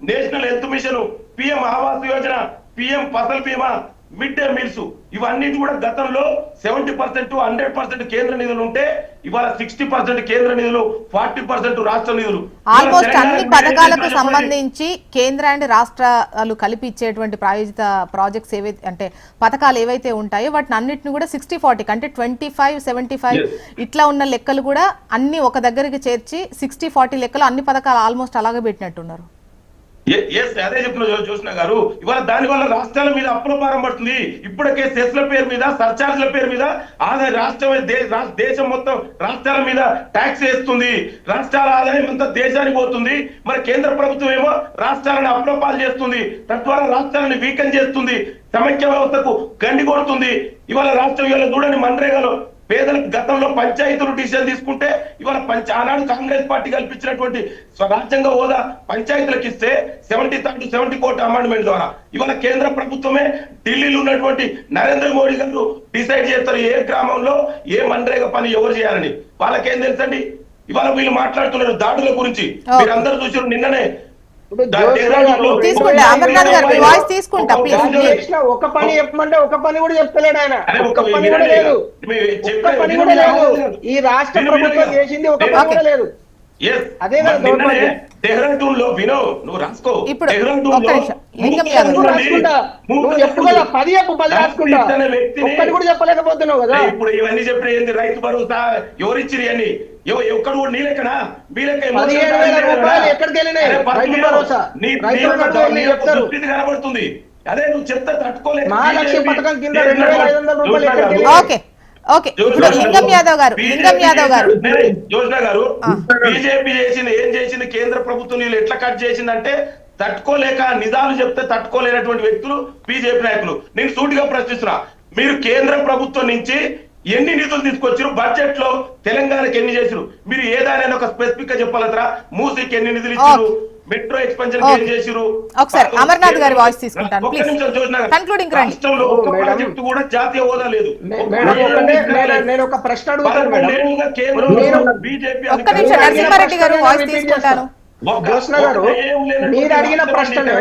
D: national health machine, PM Awas Yojana, PM Fasal బీమా, మిడ్ డే మీల్స్ ఇవన్నీ కూడా గతంలో 70% 100% కేంద్ర నిధులు ఉంటే ఇవాళ 60% కేంద్ర నిధులు 40% రాష్ట్ర నిధులు.
A: ఆల్మోస్ట్ అన్ని పథకాలకు సంబంధించి కేంద్ర అండ్ రాష్ట్రాలు కలిపి ఇచ్చేటువంటి ప్రాయోజిత ప్రాజెక్ట్స్ ఏవైతే అంటే పథకాలు ఏవైతే ఉంటాయో వాటిని అన్నిటిని కూడా 60-40 అంటే 25-75 ఇట్లా ఉన్న లెక్కలు కూడా అన్ని ఒక దగ్గరికి చేర్చి 60-40 లెక్కలు అన్ని పథకాలు ఆల్మోస్ట్ అలాగే పెట్టినట్టున్నారు.
D: అదే చెప్తున్నా జోష్న గారు. ఇవాళ దాని వల్ల రాష్ట్రాల మీద అప్పుల భారం పడుతుంది. ఇప్పటికే సెస్ల పేరు మీద సర్చార్జ్ల పేరు మీద ఆదాయ దేశం మొత్తం రాష్ట్రాల మీద ట్యాక్స్ వేస్తుంది. రాష్ట్రాల ఆదాయం అంతా దేశానికి పోతుంది. మరి కేంద్ర ప్రభుత్వం ఏమో రాష్ట్రాలను అప్పులపాలు చేస్తుంది. తద్వారా రాష్ట్రాలను వీకెన్ చేస్తుంది. సమైక్య వ్యవస్థకు గండి కొడుతుంది. ఇవాళ రాష్ట్రం ఇవాళ చూడండి మన్రేగాలో పేదలకు గతంలో పంచాయతీలు డిసిజన్ తీసుకుంటే ఇవాళ ఆనాడు కాంగ్రెస్ పార్టీ కల్పించినటువంటి రాజ్యాంగ హోదా పంచాయతీలకు ఇస్తే 70 కోట్ల అమెండ్మెంట్ ద్వారా ఇవాళ కేంద్ర ప్రభుత్వమే ఢిల్లీలో ఉన్నటువంటి నరేంద్ర మోడీ గారు డిసైడ్ చేస్తారు ఏ గ్రామంలో ఏ మన్రేగా పని ఎవరు చేయాలని. వాళ్ళకేం తెలుసండి. ఇవాళ వీళ్ళు మాట్లాడుతున్నారు దాడుల గురించి. మీరు అందరూ చూసారు నిన్ననే
B: ఒక పని చెప్పమంటే ఒక పని కూడా చెప్తలేడు ఆయన. ఒక్క పని కూడా లేదు. ఒక్క పని కూడా లేదు. ఈ రాష్ట్ర ప్రభుత్వం చేసింది ఒక పని కూడా లేదు. అదే
D: డెహ్రాడూన్ లో వినో నువ్వు రాసుకో.
B: నువ్వు చెప్పు కదా 10 రాసుకుంటా. ఒక్కటి కూడా చెప్పలేకపోతున్నావు కదా.
D: ఇప్పుడు ఇవన్నీ చెప్పిన ఏంది రైతు భరోసా ఎవరిచ్చిరి అని ఎక్కడ కూడా నీ లెక్కనా మీ లెక్క
B: 15,000 రూపాయలు ఎక్కడికి వెళ్ళినాయి రైతు భరోసా?
D: కనబడుతుంది. అదే నువ్వు చెప్తే తట్టుకోలేదు.
B: మహాలక్ష్మి పథకం కింద 2,500 రూపాయలు ఎక్కడికి
A: ఓకే ఓకే ఇప్పుడు లింగం యాదవ్ గారు
D: యోజన గారు బీజేపీ చేసింది ఏం చేసింది కేంద్ర ప్రభుత్వం వీళ్ళు ఎట్లా కట్ చేసిందంటే తట్టుకోలేక నిజాలు చెప్తే తట్టుకోలేనటువంటి వ్యక్తులు బీజేపీ నాయకులు. నేను సూటిగా ప్రశ్నిస్తున్నా, మీరు కేంద్ర ప్రభుత్వం నుంచి ఎన్ని నిధులు తీసుకొచ్చారు? బడ్జెట్ లో తెలంగాణకి ఎన్ని చేసారు? మీరు ఏదైనా ఒక స్పెసిఫిక్ గా చెప్పాలరా? మూసీకి ఎన్ని నిధులు ఇచ్చారు? మెట్రో ఎక్స్పెన్షన్ ఏం చేసారు?
A: ఒకసారి అమర్నాథ్ గారి వాయిస్ తీసుకుంటాను ప్లీజ్. కన్క్లూడింగ్ రండి.
D: రాష్ట్రంలో ఒక ప్రాజెక్ట్ కూడా జాతీయ హోదా లేదు.
B: నేను ఒక ప్రశ్న అడుగుతాను
D: మేడం. కేంద్రంలో బీజేపీ
A: ఒక్క నిమిషం నరసింహారెడ్డి గారు వాయిస్ తీసుకుంటాను.
B: జ్యోత్స్న గారు మీరు అడిగిన ప్రశ్ననే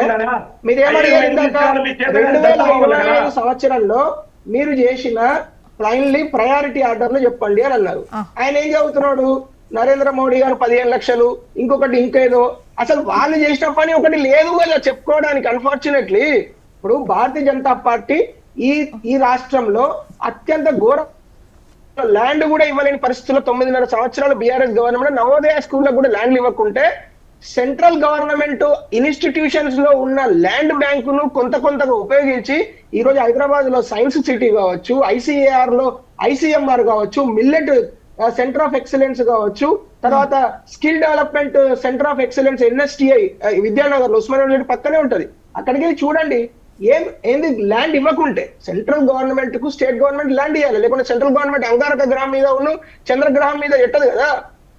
B: మీరేమడిగారు ఇందాక 2025 సంవత్సరంలో మీరు చేసిన ప్లైన్లీ ప్రయారిటీ ఆర్డర్ లో చెప్పండి అని అన్నారు. ఆయన ఏం చెబుతున్నాడు? నరేంద్ర మోడీ గారు 15 లక్షలు ఇంకొకటి ఇంకేదో. అసలు వాళ్ళు చేసిన పని ఒకటి లేదు కదా చెప్పుకోవడానికి. అన్ఫార్చునేట్లీ ఇప్పుడు భారతీయ జనతా పార్టీ ఈ రాష్ట్రంలో అత్యంత ఘోర ల్యాండ్ కూడా ఇవ్వలేని పరిస్థితుల్లో 9.5 సంవత్సరాలు బీఆర్ఎస్ గవర్నమెంట్ నవోదయ స్కూల్లో కూడా ల్యాండ్లు ఇవ్వకుంటే సెంట్రల్ గవర్నమెంట్ ఇన్స్టిట్యూషన్స్ లో ఉన్న ల్యాండ్ బ్యాంకును కొంతగా ఉపయోగించి ఈ రోజు హైదరాబాద్ లో సైన్స్ సిటీ కావచ్చు, ఐసీఏఆర్ లో ఐసీఎంఆర్ కావచ్చు, మిల్లెట్ సెంటర్ ఆఫ్ ఎక్సలెన్స్ కావచ్చు, తర్వాత skill development centre of excellence NSTI Vidyanagar లో ఉస్మానియా యూనివర్సిటీ పక్కనే ఉంటది. అక్కడికి వెళ్ళి చూడండి. ఏంది ల్యాండ్ ఇవ్వకుంటే సెంట్రల్ గవర్నమెంట్ కు స్టేట్ గవర్నమెంట్ ల్యాండ్ ఇవ్వాలి. లేకుంటే సెంట్రల్ గవర్నమెంట్ అంగారక గ్రహం మీద చంద్రగ్రహం మీద ఎట్టదు కదా.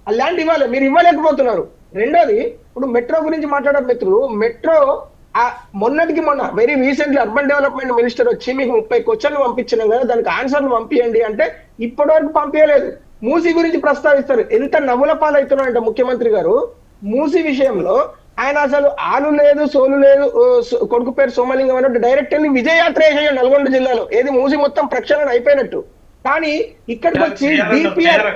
B: ఆ ల్యాండ్ ఇవ్వాలి. మీరు ఇవ్వలేకపోతున్నారు. రెండోది ఇప్పుడు మెట్రో గురించి మాట్లాడే మిత్రులు, మెట్రో మొన్నటికి మొన్న very recently urban development minister వచ్చి మీకు 30 క్వశ్చన్లు పంపించినాం కదా దానికి ఆన్సర్లు పంపించండి అంటే ఇప్పటి వరకు పంపించలేదు. మూసీ గురించి ప్రస్తావిస్తారు. ఎంత నవ్వుల పాలవుతున్నారంటే ముఖ్యమంత్రి గారు మూసీ విషయంలో ఆయన అసలు ఆలు లేదు సోలు లేదు. కొడుకు పేరు సోమలింగం అన్నట్టు డైరెక్ట్ వెళ్ళి విజయయాత్ర చేసేయండి నల్గొండ జిల్లాలో. ఏది మూసీ మొత్తం ప్రక్షాళన అయిపోయినట్టు. కానీ ఇక్కడికి వచ్చి డిపిఆర్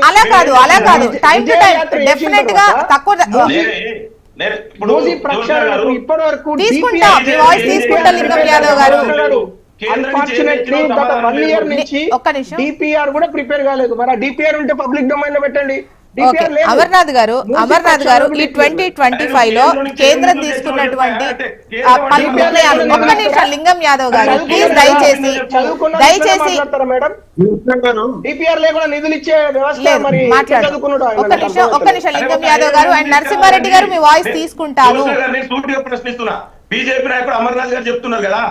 A: అలా కాదు టైం టు టైం డెఫినెట్ గా తక్కువ
B: ఇప్పటి వరకు
A: తీసుకుంటా లింగం యాదవ్ గారు.
B: అన్ఫార్చునేట్లీ గత 1 ఇయర్ నుంచి డిపిఆర్ కూడా ప్రిపేర్ కాలేదు. మరి ఆ డిపిఆర్ ఉంటే పబ్లిక్ డొమైన్ లో పెట్టండి.
A: అమర్నాథ్ గారు ఈ 2025 లో కేంద్రం తీసుకున్నటువంటి ఒక్క నిమిషం లింగం యాదవ్ గారు ప్లీజ్ దయచేసి
B: డిపిఆర్ లేకుండా నిధులు ఇచ్చే వ్యవస్థ
A: ఒక్క నిమిషం లింగం యాదవ్ గారు అండ్ నరసింహారెడ్డి గారు మీ వాయిస్ తీసుకుంటాను.
D: ప్రశ్నిస్తున్నా. బీజేపీ నాయకుడు అమర్నాథ్ గారు చెప్తున్నారు కదా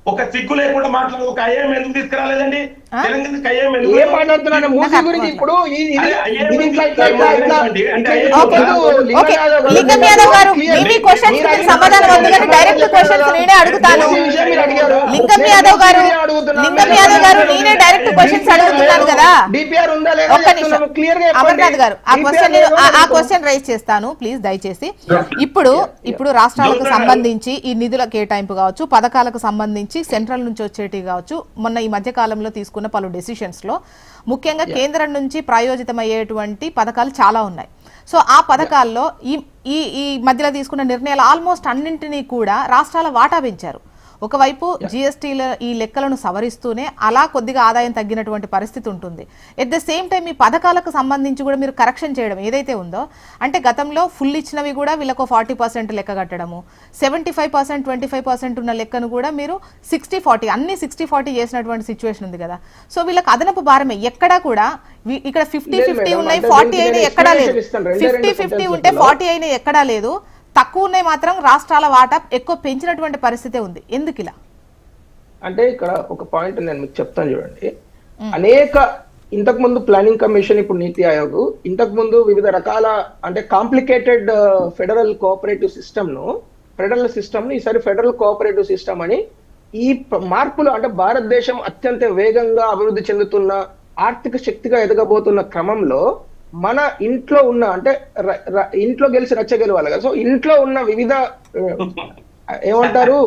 D: ఒక సిగ్గు లేకుండా మాట్లాడు ఒక ఐఎం ఎందుకు తీసుకురాలేదండి? తెలంగాణకి అయ్యాం
B: ఏం మాట్లాడుతున్నాను మూసీ గురించి ఇప్పుడు
A: లింగం యాదవ్ గారు మీ క్వశ్చన్స్ కి సమాధానం వద్దు కానీ డైరెక్ట్ క్వశ్చన్స్ నేనే అడుగుతాను. లింగం యాదవ్ గారు నేనే డైరెక్ట్ క్వశ్చన్స్ అడుగుతున్నాను కదా. ఒక్క నిమిషం అమర్నాథ్ గారు ఆ క్వశ్చన్ రైజ్ చేస్తాను ప్లీజ్ దయచేసి. ఇప్పుడు రాష్ట్రాలకు సంబంధించి ఈ నిధుల కేటాయింపు కావచ్చు, పథకాలకు సంబంధించి సెంట్రల్ నుంచి వచ్చేటి కావచ్చు, మొన్న ఈ మధ్య కాలంలో తీసుకున్న పలు డెసిషన్స్ లో ముఖ్యంగా కేంద్రం నుంచి ప్రాయోజితమయ్యేటువంటి పథకాలు చాలా ఉన్నాయి. సో ఆ పథకాల్లో ఈ మధ్యలో తీసుకున్న నిర్ణయాలు ఆల్మోస్ట్ అన్నింటినీ కూడా రాష్ట్రాల వాటా పెంచారు. ఒకవైపు జిఎస్టీల ఈ లెక్కలను సవరిస్తూనే అలా కొద్దిగా ఆదాయం తగ్గినటువంటి పరిస్థితి ఉంటుంది. ఎట్ ద సేమ్ టైం ఈ పథకాలకు సంబంధించి కూడా మీరు కరెక్షన్ చేయడం ఏదైతే ఉందో, అంటే గతంలో ఫుల్ ఇచ్చినవి కూడా వీళ్ళకు 40% లెక్క కట్టడము, 75% 25% ఉన్న లెక్కను కూడా మీరు 60-40 అన్ని 60-40 చేసినటువంటి సిచ్యువేషన్ ఉంది కదా. సో వీళ్ళకి అదనపు భారమే ఎక్కడా కూడా. ఇక్కడ 50-50 ఉన్నాయి, 40 అయినా ఎక్కడా లేదు. 50-50 ఉంటే 40 అయినా ఎక్కడా లేదు. తక్కువ ఉన్నాయి మాత్రం రాష్ట్రాల వాటా ఎక్కువ పెంచినటువంటి పరిస్థితే ఉంది. ఎందుకు ఇలా
B: అంటే ఇక్కడ ఒక పాయింట్ నేను మీకు చెప్తాను చూడండి. ఇంతకు ముందు ప్లానింగ్ కమిషన్, ఇప్పుడు నీతి ఆయోగ్, ఇంతకు ముందు వివిధ రకాల అంటే కాంప్లికేటెడ్ ఫెడరల్ కోఆపరేటివ్ సిస్టమ్ ను ఈసారి ఫెడరల్ కోఆపరేటివ్ సిస్టమ్ అని ఈ మార్పులు అంటే భారతదేశం అత్యంత వేగంగా అభివృద్ధి చెందుతున్న ఆర్థిక శక్తిగా ఎదగబోతున్న క్రమంలో మన ఇంట్లో ఉన్న అంటే ఇంట్లో గెలిచి రచ్చ గెలవాలి కదా. సో ఇంట్లో ఉన్న వివిధ ఏమంటారు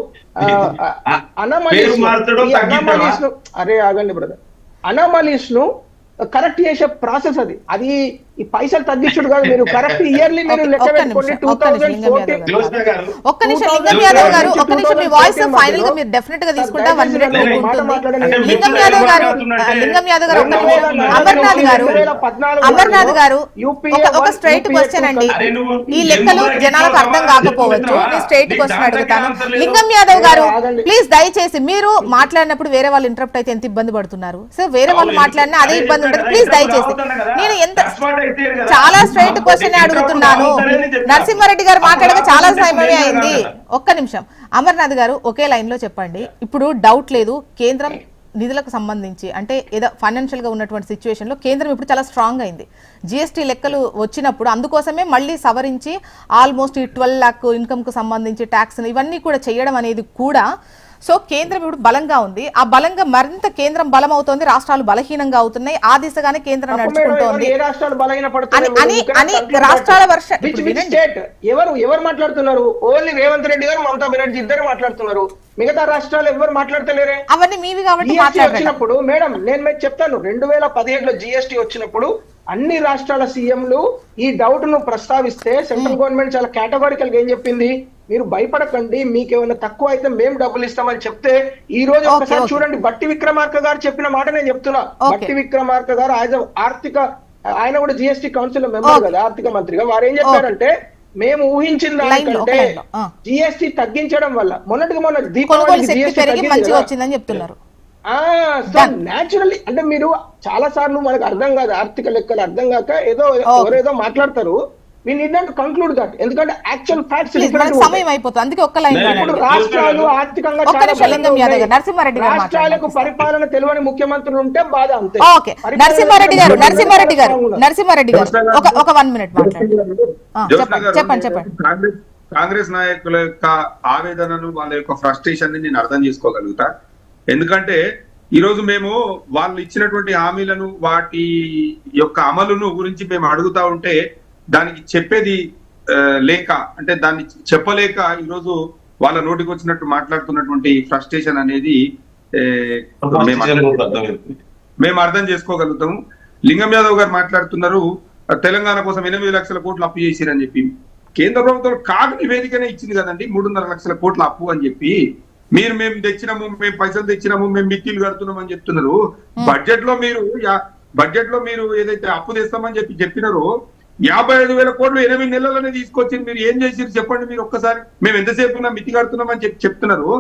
B: అనామలీస్ ను ఆగండి బ్రదర్, అనామలీస్ ను కరెక్ట్ చేసే ప్రాసెస్ అది ఈ పైసలు తగ్గించుడు కాదు. మీరు కరెక్ట్ ఇయర్లీ మీరు లెక్క పెట్టుకోండి. 2014
A: ఒక్క నిమిషం లింగం యాదవ్ గారు, ఒక్క నిమిషం మీ వాయిస్ ఫైనల్ గా మీరు డెఫినెట్ గా తీసుకుంటా 1 మినిట్ ఉంటుంది. లింగం యాదవ్ గారు ఒక్క నిమిషం. అమర్నాథ్ గారు ఒక స్ట్రైట్ క్వశ్చన్ అండి. ఈ లెక్కలు జనాలకు అర్థం కాకపోవచ్చు, నేను స్ట్రైట్ క్వశ్చన్ అడుగుతాను. లింగం యాదవ్ గారు ప్లీజ్ దయచేసి, మీరు మాట్లాడినప్పుడు వేరే వాళ్ళు ఇంటరప్ట్ అయితే ఎంత ఇబ్బంది పడుతున్నారు. సో వేరే వాళ్ళు మాట్లాడినా అదే ఇబ్బంది ఉంటుంది. ప్లీజ్ దయచేసి, నేను చాలా స్ట్రైట్ క్వశ్చన్ అడుగుతున్నాను. నరసింహారెడ్డి గారు మాట్లాడక చాలా సమయమే అయింది. ఒక్క నిమిషం అమర్నాథ్ గారు ఒకే లైన్ లో చెప్పండి. ఇప్పుడు డౌట్ లేదు, కేంద్రం నిధులకు సంబంధించి అంటే ఏదో ఫైనాన్షియల్ గా ఉన్నటువంటి సిచ్యువేషన్ లో కేంద్రం ఇప్పుడు చాలా స్ట్రాంగ్ అయింది. జిఎస్టీ లెక్కలు వచ్చినప్పుడు అందుకోసమే మళ్ళీ సవరించి ఆల్మోస్ట్ ఈ 12 lakh ఇన్కమ్ కు సంబంధించి ట్యాక్స్ ఇవన్నీ కూడా చేయడం అనేది కూడా. సో కేంద్రం ఇప్పుడు బలంగా ఉంది. ఆ బలంగా మరింత కేంద్రం బలం అవుతోంది, రాష్ట్రాలు బలహీనంగా అవుతున్నాయి. ఆ దిశగానే కేంద్రం నడుచుకుంటోంది అని రాష్ట్రాల
B: ఎవరు మాట్లాడుతున్నారు? ఓన్లీ రేవంత్ రెడ్డి గారు, మమతా బెనర్జీ ఇద్దరు మాట్లాడుతున్నారు. మిగతా రాష్ట్రాలు ఎవరు మాట్లాడతలేరే?
A: అవన్నీ మీవి కాబట్టి
B: వచ్చినప్పుడు మేడం నేను మీకు చెప్తాను, 2017లో జిఎస్టీ వచ్చినప్పుడు అన్ని రాష్ట్రాల సీఎంలు ఈ డౌట్ ను ప్రస్తావిస్తే సెంట్రల్ గవర్నమెంట్ చాలా కేటగారికల్ గా ఏం చెప్పింది, మీరు భయపడకండి, మీకేమైనా తక్కువ అయితే మేము డబ్బులు ఇస్తామని చెప్తే, ఈ రోజు ఒకసారి చూడండి బట్టి విక్రమార్క గారు చెప్పిన మాట నేను చెప్తున్నా. బట్టి విక్రమార్క గారు ఆయన కూడా జిఎస్టీ కౌన్సిల్ మెంబర్ కదా, ఆర్థిక మంత్రిగా. వారు ఏం చెప్పారంటే, మేము ఊహించిన దానికంటే జిఎస్టీ తగ్గించడం వల్ల మొన్న
A: దీపావళి వచ్చిందని చెప్తున్నారు.
B: న్యాచురల్లీ అంటే మీరు చాలా సార్లు మనకు అర్థం కాదు, ఆర్థిక లెక్కలు అర్థం కాక ఎవరేదో మాట్లాడతారు. We need not conclude that. ఎందుకంటే యాక్చువల్ ఫ్యాక్ట్స్
A: సమయం అయిపోతుంది. అందుకే ఒక్క లైన్
B: రాష్ట్రాలు ఆర్థికంగా రాష్ట్రాలకు పరిపాలన తెలియని ముఖ్యమంత్రులు ఉంటే బాధ అంతే.
A: ఓకే నరసింహారెడ్డి గారు ఒక 1 minute మాట్లాడండి. చెప్పండి.
C: కాంగ్రెస్ నాయకుల యొక్క ఆవేదనను, వాళ్ళ యొక్క ఫ్రస్ట్రేషన్ ని నేను అర్థం చేసుకోగలుగుతా. ఎందుకంటే ఈ రోజు మేము వాళ్ళు ఇచ్చినటువంటి హామీలను, వాటి యొక్క అమలును గురించి మేము అడుగుతా ఉంటే దానికి చెప్పేది లేక, అంటే దాన్ని చెప్పలేక ఈరోజు వాళ్ళ నోటికి వచ్చినట్టు మాట్లాడుతున్నటువంటి ఫ్రస్ట్రేషన్ అనేది మేము అర్థం చేసుకోగలుగుతాము. లింగం యాదవ్ గారు మాట్లాడుతున్నారు, తెలంగాణ కోసం 8 లక్షల కోట్లు అప్పు చేసిరని చెప్పి. కేంద్ర ప్రభుత్వం కాగు నివేదికనే ఇచ్చింది కదండి, 3.5 లక్షల కోట్ల అప్పు అని చెప్పి. మేము తెచ్చినాము, మేము పైసలు తెచ్చినాము, మేము మిత్తిలు కడుతున్నాం అని చెప్తున్నారు. బడ్జెట్ లో మీరు ఏదైతే అప్పు తెస్తామని చెప్పినారో 55,000 కోట్లు 8 నెలలనే తీసుకొచ్చింది. మీరు ఏం చేసిరు చెప్పండి మీరు ఒక్కసారి. మేము ఎంతసేపు ఉన్నా మితి కడుతున్నాం అని చెప్తున్నారు.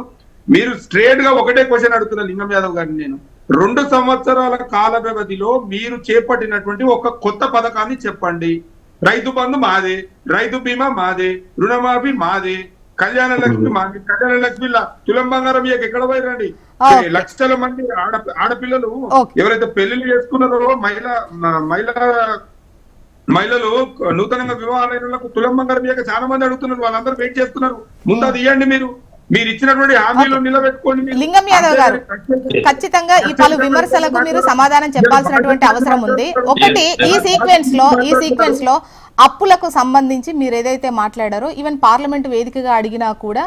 C: మీరు స్ట్రేట్ గా ఒకటే క్వశ్చన్ అడుగుతున్నా లింగం యాదవ్ గారిని నేను. 2 సంవత్సరాల కాల వ్యవధిలో మీరు చేపట్టినటువంటి ఒక కొత్త పథకాన్ని చెప్పండి. రైతు బంధు మాదే, రైతు బీమా మాదే, రుణమాఫీ మాదే, కళ్యాణ లక్ష్మి కళ్యాణ లక్ష్మిలా తులం బంగారం ఎక్కడ పోయిరండి లక్షల మంది ఆడపిల్లలు ఎవరైతే పెళ్లిళ్ళు చేసుకున్నారో మహిళలు నూతనంగా వివాహాలకు తులం బంగారం చాలా మంది అడుగుతున్నారు, వాళ్ళందరూ వెయిట్ చేస్తున్నారు. ముందు అది ఇవ్వండి, మీరు ఇచ్చినటువంటి హామీలు నిలబెట్టుకోండి.
A: లింగం యాదవ్ గారు, ఖచ్చితంగా ఈ పలు విమర్శలకు మీరు సమాధానం చెప్పాల్సినటువంటి అవసరం ఉంది. ఒకటి, ఈ సీక్వెన్స్ లో అప్పులకు సంబంధించి మీరు ఏదైతే మాట్లాడారో ఈవెన్ పార్లమెంట్ వేదికగా అడిగినా కూడా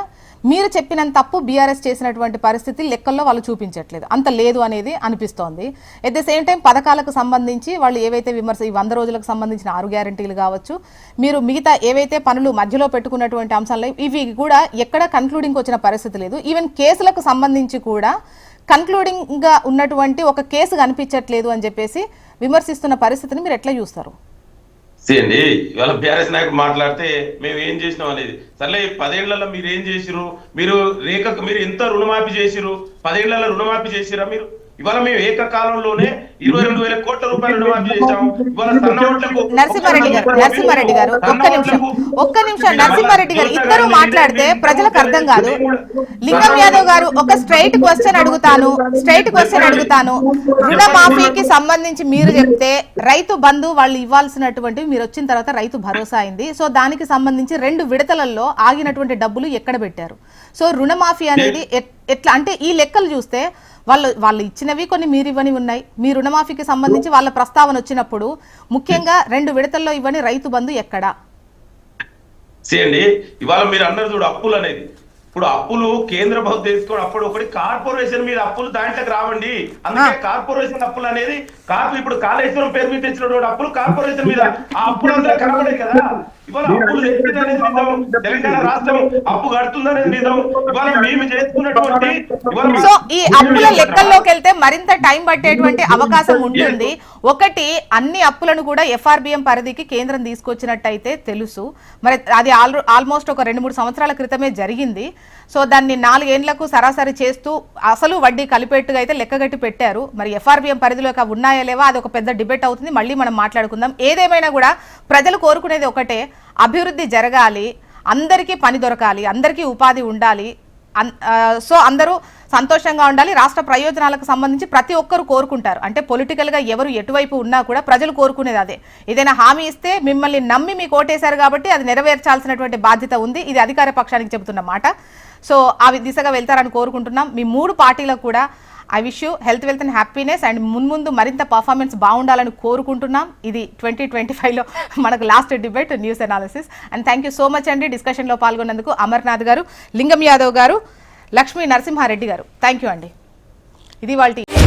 A: మీరు చెప్పినంత తప్పు బీఆర్ఎస్ చేసినటువంటి పరిస్థితి లెక్కల్లో వాళ్ళు చూపించట్లేదు, అంత లేదు అనేది అనిపిస్తోంది. ఎట్ ద సేమ్ టైం పథకాలకు సంబంధించి వాళ్ళు ఏవైతే విమర్శ ఈ 100 రోజులకు సంబంధించిన 6 గ్యారంటీలు కావచ్చు, మీరు మిగతా ఏవైతే పనులు మధ్యలో పెట్టుకున్నటువంటి అంశాలు ఇవి కూడా ఎక్కడ కన్క్లూడింగ్ వచ్చిన పరిస్థితి లేదు. ఈవెన్ కేసులకు సంబంధించి కూడా కన్క్లూడింగ్ గా ఉన్నటువంటి ఒక కేసు కనిపించట్లేదు అని చెప్పేసి విమర్శిస్తున్న పరిస్థితిని మీరు ఎట్లా చూస్తారు?
D: అండి ఇవాళ బీఆర్ఎస్ నాయకుడు మాట్లాడితే మేము ఏం చేసినాం అనేది, సర్లే 10 ఏళ్లలో మీరు ఏం చేసిరు, మీరు మీరు ఎంత రుణమాఫీ చేసిరు, 10 ఏళ్లలో రుణమాఫీ చేసిరా మీరు? ఇవాళ మేము ఏకకాలంలోనే 22,000 కోట్ల రూపాయలు రుణమాఫీ చేశాము. ఇవాళ
A: నరసింహారెడ్డి గారు ఒక్క నిమిషం నరసింహారెడ్డి గారు ఇద్దరు మాట్లాడితే ప్రజలకు అర్థం కాదు. లింగం యాదవ్ గారు ఒక స్ట్రైట్ క్వశ్చన్ అడుగుతాను. రుణమాఫీకి సంబంధించి మీరు చెప్తే రైతు బంధు వాళ్ళు ఇవ్వాల్సినటువంటివి మీరు వచ్చిన తర్వాత రైతు భరోసా అయింది. సో దానికి సంబంధించి 2 విడతలలో ఆగినటువంటి డబ్బులు ఎక్కడ పెట్టారు? సో రుణమాఫీ అనేది ఎట్లా అంటే ఈ లెక్కలు చూస్తే వాళ్ళు ఇచ్చినవి కొన్ని మీరు ఇవ్వని ఉన్నాయి. మీ రుణమాఫీకి సంబంధించి వాళ్ళ ప్రస్తావన వచ్చినప్పుడు ముఖ్యంగా 2 విడతల్లో ఇవ్వని రైతు బంధు ఎక్కడా?
D: అండి ఇవాళ మీరు అన్నారు చూడు అప్పులు అనేది, ఇప్పుడు అప్పులు కేంద్ర ప్రభుత్వం తీసుకోవడం అప్పుడు ఒకటి కార్పొరేషన్ మీద అప్పులు దాంట్లోకి రావండి. అందుకే కార్పొరేషన్ అప్పులు అనేది ఇప్పుడు కాళేశ్వరం పేరు మీద తెచ్చినటువంటి అప్పులు కార్పొరేషన్ మీద, ఆ అప్పులు అందరూ కనబడే కదా. ఇవాళ అప్పులు తెచ్చిందనేది నిజం, తెలంగాణ రాష్ట్రం అప్పు కడుతుందనేది నిజం. ఇవాళ మేము చేసుకున్నటువంటి
A: సో ఈ అప్పుల లెక్కల్లోకి వెళ్తే మరింత టైం పట్టేటువంటి అవకాశం ఉంటుంది. ఒకటి, అన్ని అప్పులను కూడా FRBM పరిధికి కేంద్రం తీసుకొచ్చినట్టయితే తెలుసు. మరి అది ఆల్మోస్ట్ ఒక 2-3 సంవత్సరాల క్రితమే జరిగింది. సో దాన్ని 4 ఏళ్లకు సరాసరి చేస్తూ అసలు వడ్డీ కలిపేట్టుగా అయితే లెక్కగట్టి పెట్టారు. మరి FRBM పరిధిలోకి ఉన్నాయా లేవా అది ఒక పెద్ద డిబేట్ అవుతుంది, మళ్ళీ మనం మాట్లాడుకుందాం. ఏదేమైనా కూడా ప్రజలు కోరుకునేది ఒకటే, అభివృద్ధి జరగాలి, అందరికీ పని దొరకాలి, అందరికీ ఉపాధి ఉండాలి, సో అందరూ సంతోషంగా ఉండాలి. రాష్ట్ర ప్రయోజనాలకు సంబంధించి ప్రతి ఒక్కరు కోరుకుంటారు. అంటే పొలిటికల్ గా ఎవరు ఎటువైపు ఉన్నా కూడా ప్రజలు కోరుకునేది అదే. ఏదైనా హామీ ఇస్తే మిమ్మల్ని నమ్మి మీకు ఓటేశారు కాబట్టి అది నెరవేర్చాల్సినటువంటి బాధ్యత ఉంది. ఇది అధికార పక్షానికి చెబుతున్న మాట. సో ఆ దిశగా వెళ్తారని కోరుకుంటున్నాం. మీ 3 పార్టీలకు కూడా I wish you health, wealth and happiness and మున్ముందు మరింత పర్ఫార్మెన్స్ బాగుండాలని కోరుకుంటున్నాం. ఇది 2025లో మనకు last debate news analysis. And thank you so much అండి డిస్కషన్లో పాల్గొన్నందుకు. అమర్నాథ్ గారు, లింగం యాదవ్ గారు, లక్ష్మీ నరసింహారెడ్డి గారు, థ్యాంక్ యూ అండి. ఇది వాళ్ళ